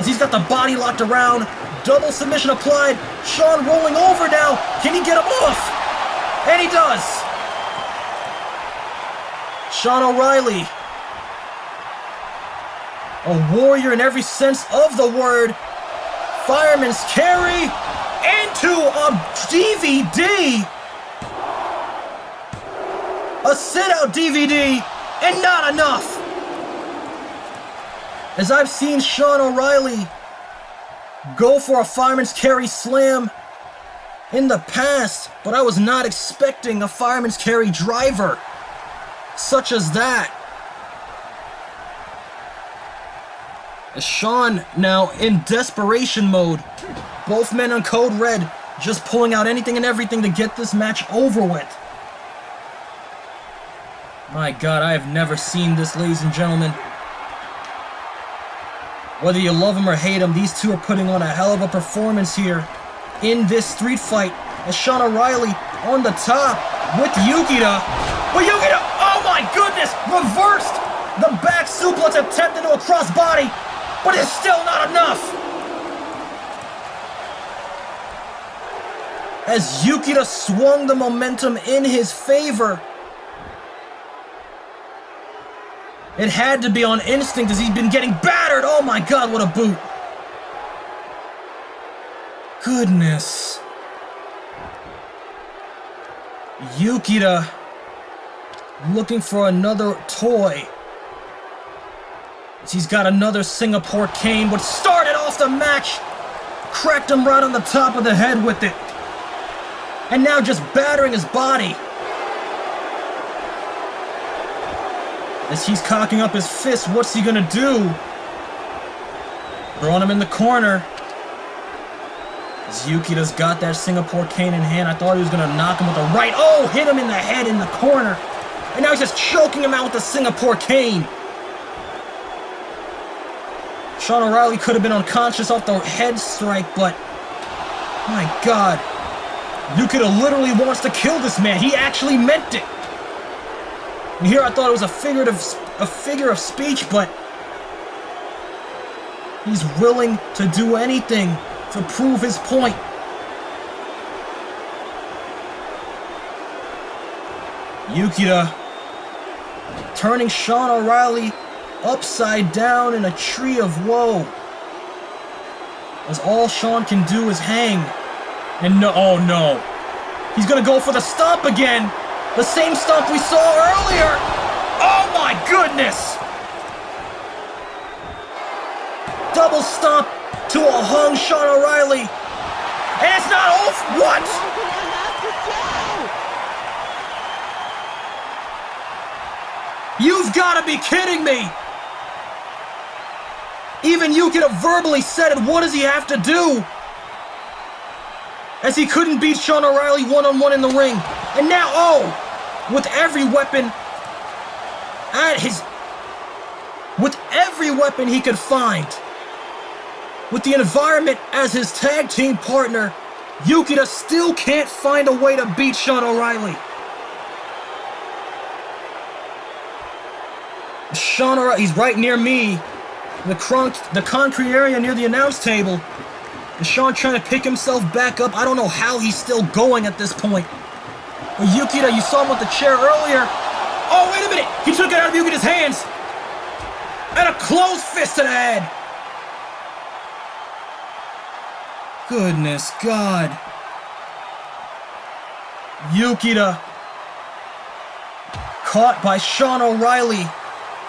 As he's got the body locked around. Double submission applied. Sean rolling over now. Can he get him off? And he does. Sean O'Reilly, a warrior in every sense of the word, Fireman's carry into a DVD. A sit-out DVD, and not enough. As I've seen Sean O'Reilly go for a fireman's carry slam in the past, but I was not expecting a fireman's carry driver such as that. As Sean now in desperation mode, both men on code red, just pulling out anything and everything to get this match over with. My God, I have never seen this, ladies and gentlemen. Whether you love him or hate him, these two are putting on a hell of a performance here in this street fight. As Sean O'Reilly on the top with Yukita. But Yukita, oh my goodness, reversed the back suplex attempt into a crossbody, but it's still not enough. As Yukita swung the momentum in his favor. It had to be on instinct as he's been getting battered. Oh my God, what a boot. Goodness. Yukita looking for another toy. As he's got another Singapore cane, but started off the match. Cracked him right on the top of the head with it. And now just battering his body. As he's cocking up his fist, what's he gonna do? Throwing him in the corner. As Yukita's got that Singapore cane in hand, I thought he was gonna knock him with a right. Oh, hit him in the head in the corner. And now he's just choking him out with the Singapore cane. Sean O'Reilly could have been unconscious off the head strike, but my God. Yukita literally wants to kill this man. He actually meant it. And here I thought it was a figure of speech, but he's willing to do anything to prove his point. Yukita turning Sean O'Reilly upside down in a tree of woe. As all Sean can do is hang. And no, oh no. He's gonna go for the stomp again. The same stomp we saw earlier! Oh my goodness! Double stomp to a hung Sean O'Reilly. And it's not off! What? You've got to be kidding me! Even Yukita verbally said it. What does he have to do? As he couldn't beat Sean O'Reilly one-on-one in the ring. And now, oh! With every weapon he could find, with the environment as his tag team partner, Yukita still can't find a way to beat Sean O'Reilly. Sean O'Reilly, he's right near me, the concrete area near the announce table. Is Sean trying to pick himself back up? I don't know how he's still going at this point. But Yukita, you saw him with the chair earlier. Oh, wait a minute! He took it out of Yukita's hands! And a closed fist to the head! Goodness God. Yukita caught by Sean O'Reilly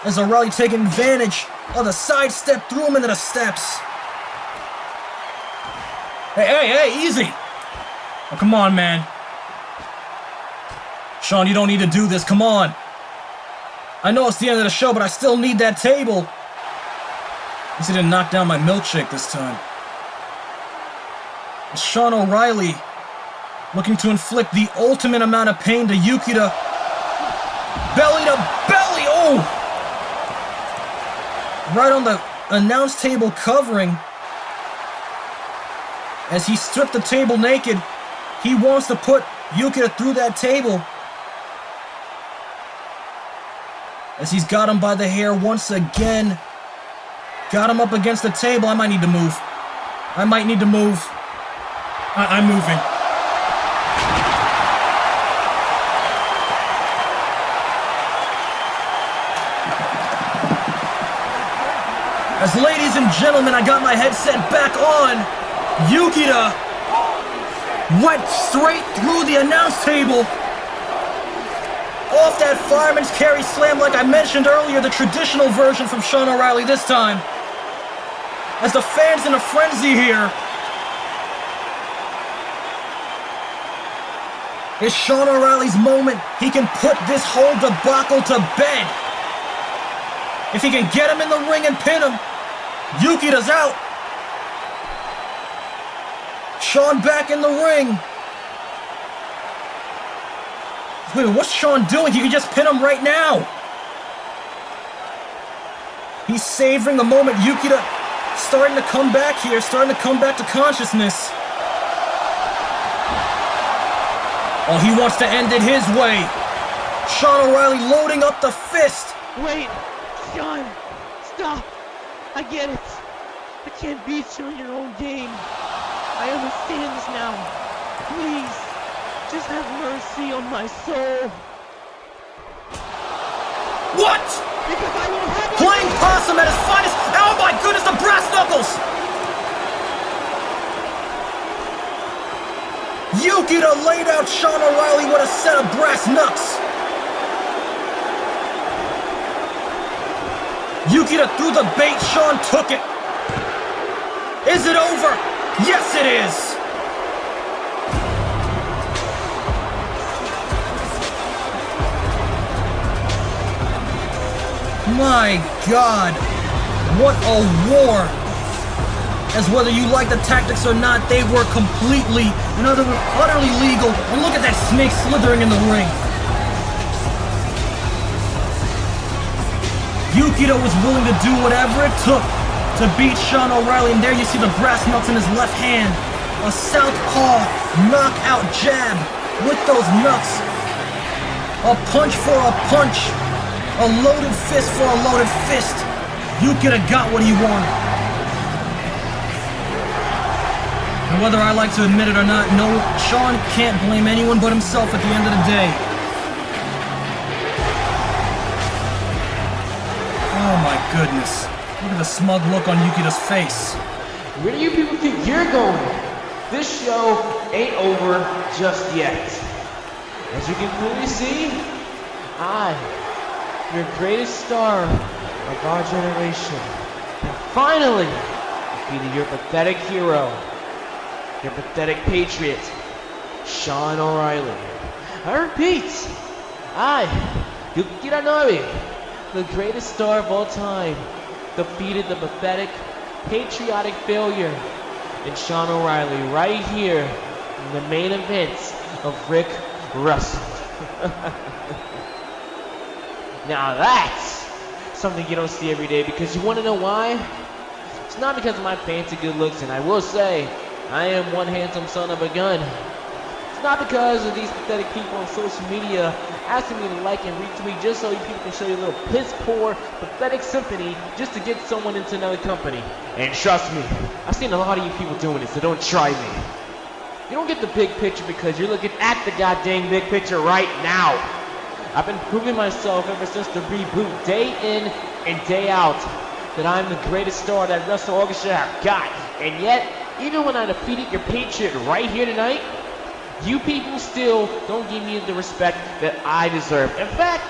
as O'Reilly taking advantage of the sidestep, threw him into the steps. Hey, easy! Oh, come on, man. Sean, you don't need to do this, come on. I know it's the end of the show, but I still need that table. At least he didn't knock down my milkshake this time. Sean O'Reilly looking to inflict the ultimate amount of pain to Yukita. Belly to belly, oh! Right on the announce table covering. As he stripped the table naked, he wants to put Yukita through that table. As he's got him by the hair once again. Got him up against the table. I might need to move. I'm moving. As ladies and gentlemen, I got my headset back on. Yukita went straight through the announce table. Off that fireman's carry slam like I mentioned earlier, the traditional version from Sean O'Reilly this time. As the fans in a frenzy here. It's Sean O'Reilly's moment. He can put this whole debacle to bed. If he can get him in the ring and pin him, Yukita's out. Sean back in the ring. Wait, what's Sean doing? He can just pin him right now. He's savoring the moment. Yukita starting to come back here, starting to come back to consciousness. Oh, he wants to end it his way. Sean O'Reilly loading up the fist. Wait, Sean, stop. I get it. I can't beat you in your own game. I understand this now. Please, just have mercy on my soul. What? Because I will have Playing possum at his finest. Oh my goodness, the brass knuckles. Yukita laid out Sean O'Reilly with a set of brass knucks. Yukita threw the bait, Sean took it. Is it over? Yes, it is. My God, what a war. As whether you like the tactics or not, they were completely and utterly legal. And look at that snake slithering in the ring. Yukita was willing to do whatever it took to beat Sean O'Reilly, and there you see the brass knucks in his left hand. A southpaw knockout jab with those knucks. A punch for a punch. A loaded fist for a loaded fist. Yukita got what he wanted. And whether I like to admit it or not, no, Sean can't blame anyone but himself at the end of the day. Oh my goodness. Look at the smug look on Yukita's face. Where do you people think you're going? This show ain't over just yet. As you can clearly see, I, your greatest star of our generation, have finally defeated your pathetic hero, your pathetic patriot, Sean O'Reilly. I repeat, I, Yukita Nori, the greatest star of all time, defeated the pathetic, patriotic failure in Sean O'Reilly right here in the main event of Rick Wrestled. Now that's something you don't see every day, because you want to know why? It's not because of my fancy good looks, and I will say, I am one handsome son of a gun. It's not because of these pathetic people on social media asking me to like and retweet just so you people can show you a little piss poor, pathetic symphony just to get someone into another company. And trust me, I've seen a lot of you people doing it, so don't try me. You don't get the big picture because you're looking at the goddamn big picture right now. I've been proving myself ever since the reboot, day in and day out, that I'm the greatest star that Wrestle Orchestra have got. And yet, even when I defeated your patriot right here tonight, you people still don't give me the respect that I deserve. In fact,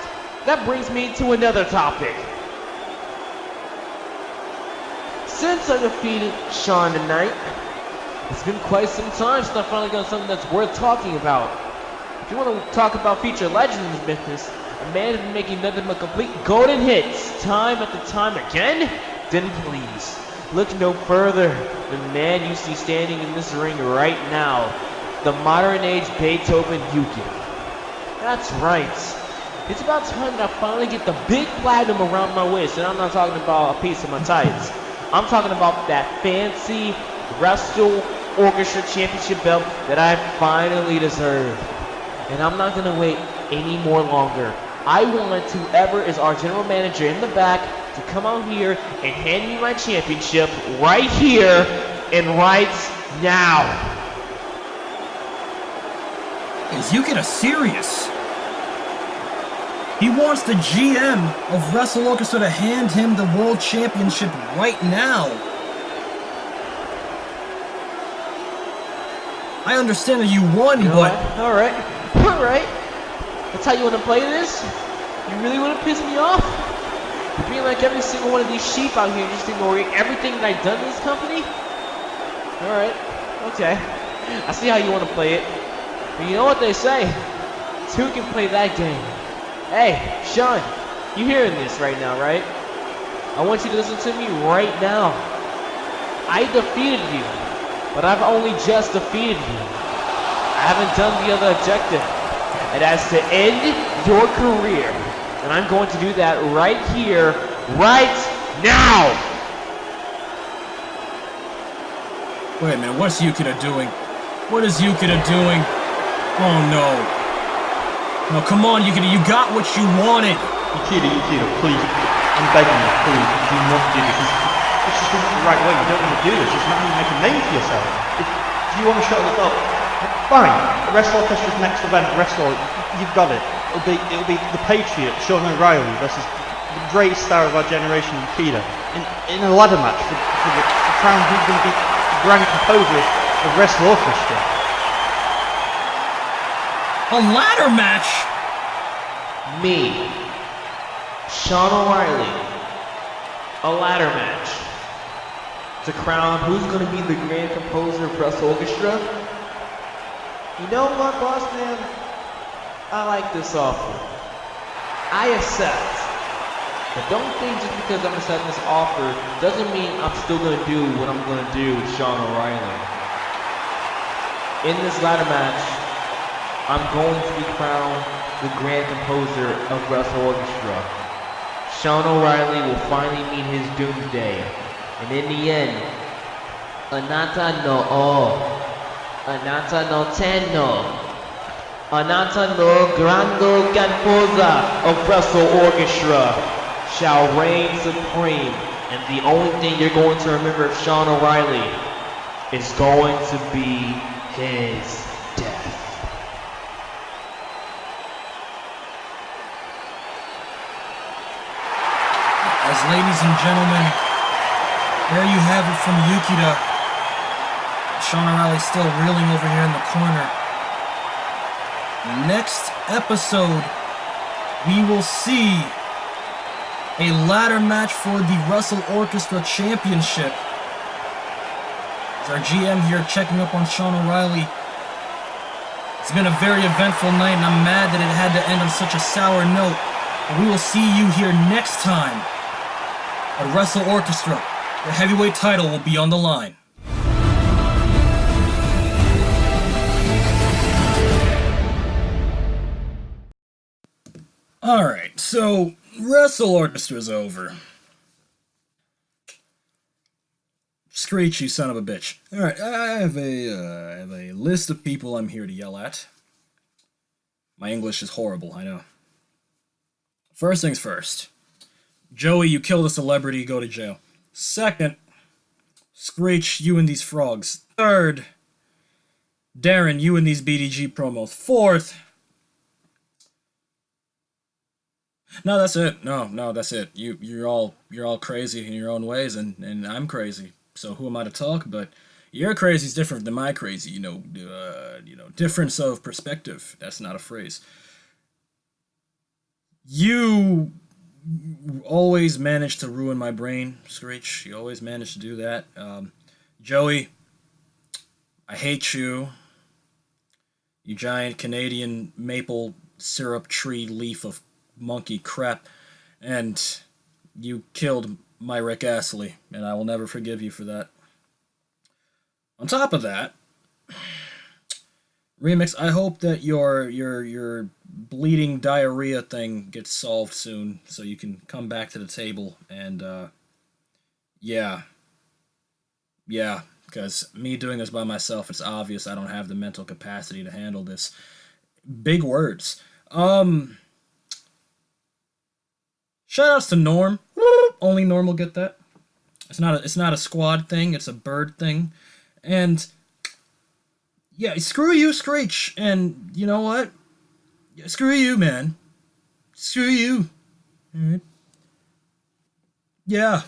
that brings me to another topic. Since I defeated Sean tonight, it's been quite some time since I finally got something that's worth talking about. If you want to talk about future legends in this business, a man has been making nothing but complete golden hits time after time again, then please look no further than the man you see standing in this ring right now, the modern age Beethoven Yukita. That's right. It's about time that I finally get the big platinum around my waist, and I'm not talking about a piece of my tights. I'm talking about that fancy Wrestle Orchestra Championship belt that I finally deserve. And I'm not gonna wait any more longer. I want whoever is our general manager in the back to come out here and hand me my championship right here and right now. Is Yukita serious? He wants the GM of Wrestle Orchestra to hand him the World Championship right now. I understand that you won, You know but... what? Alright. Alright. That's how you want to play this? You really want to piss me off? You're being like every single one of these sheep out here, just ignoring everything that I've done in this company? Alright. Okay. I see how you want to play it. But you know what they say? It's who can play that game. Hey, Sean, you hearing this right now, right? I want you to listen to me right now. I defeated you, but I've only just defeated you. I haven't done the other objective. It has to end your career. And I'm going to do that right here, right now! Wait a minute, what's Yukita doing? What is Yukita doing? Oh no. No, come on, Yukita, you got what you wanted! Yukita, please. I'm begging you, please, do not do this. This is not the right way. You don't want to do this. It's not how you make a name for yourself. If you want to shut the belt, fine. Wrestle Orchestra's next event, Wrestle, you've got it. It'll be the Patriot, Sean O'Reilly versus the greatest star of our generation, Yukita, in a ladder match for the crown who's going to be the grand composer of Wrestle Orchestra. A ladder match? Me, Sean O'Reilly, a ladder match to crown who's going to be the grand composer of Wrestle Orchestra. You know what, boss man? I like this offer. I accept. But don't think just because I'm accepting this offer doesn't mean I'm still going to do what I'm going to do with Sean O'Reilly. In this ladder match, I'm going to be crowned the grand composer of Wrestle Orchestra. Sean O'Reilly will finally meet his doomsday. And in the end, Anata no O, Anata no Tenno, Anata no Grando Composer of Wrestle Orchestra shall reign supreme. And the only thing you're going to remember of Sean O'Reilly is going to be his death. As ladies and gentlemen, there you have it from Yukita. Sean O'Reilly still reeling over here in the corner. Next episode, we will see a ladder match for the Wrestle Orchestra Championship. As our GM here checking up on Sean O'Reilly. It's been a very eventful night, and I'm mad that it had to end on such a sour note. But we will see you here next time at Wrestle Orchestra. The heavyweight title will be on the line. Alright, so Wrestle Orchestra's over. Screech, you son of a bitch. Alright, I have a list of people I'm here to yell at. My English is horrible, I know. First things first. Joey, you killed a celebrity, go to jail. Second, Screech, you and these frogs. Third, Darren, you and these BDG promos. Fourth, no, that's it. No, that's it. You're all crazy in your own ways, and I'm crazy. So who am I to talk? But your crazy is different than my crazy. Difference of perspective. That's not a phrase. You always manage to ruin my brain, Screech. You always manage to do that. Joey, I hate you. You giant Canadian maple syrup tree leaf of monkey crap, and you killed my Rick Astley, and I will never forgive you for that. On top of that, Remix, I hope that your bleeding diarrhea thing gets solved soon, so you can come back to the table, and yeah, because me doing this by myself, it's obvious I don't have the mental capacity to handle this. Big words. Shoutouts to Norm. Only Norm will get that. It's not a squad thing. It's a bird thing. And yeah, screw you, Screech. And you know what? Yeah, screw you, man. Screw you. All right. Yeah.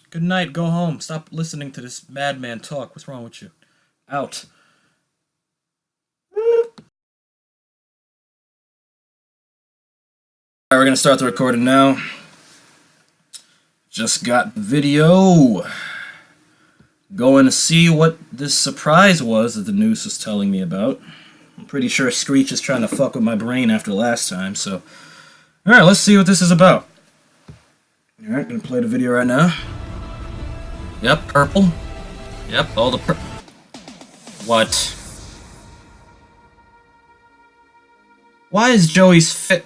Good night. Go home. Stop listening to this madman talk. What's wrong with you? Out. Alright, we're gonna start the recording now. Just got the video. Going to see what this surprise was that the news was telling me about. I'm pretty sure Screech is trying to fuck with my brain after last time, so... Alright, let's see what this is about. Alright, gonna play the video right now. Yep, purple. Yep, all the purple. What? Why is Joey's fit...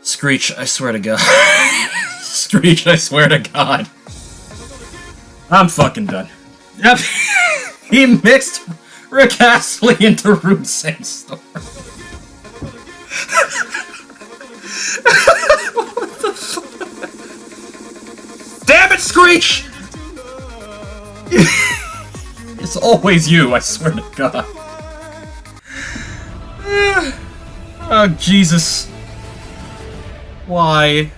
Screech, I swear to God. Screech, I swear to God. I'm fucking done. Yep. He mixed Rick Astley into Rude Sandstorm. What the fuck? Damn it, Screech! It's always you, I swear to God. Oh, Jesus. Why?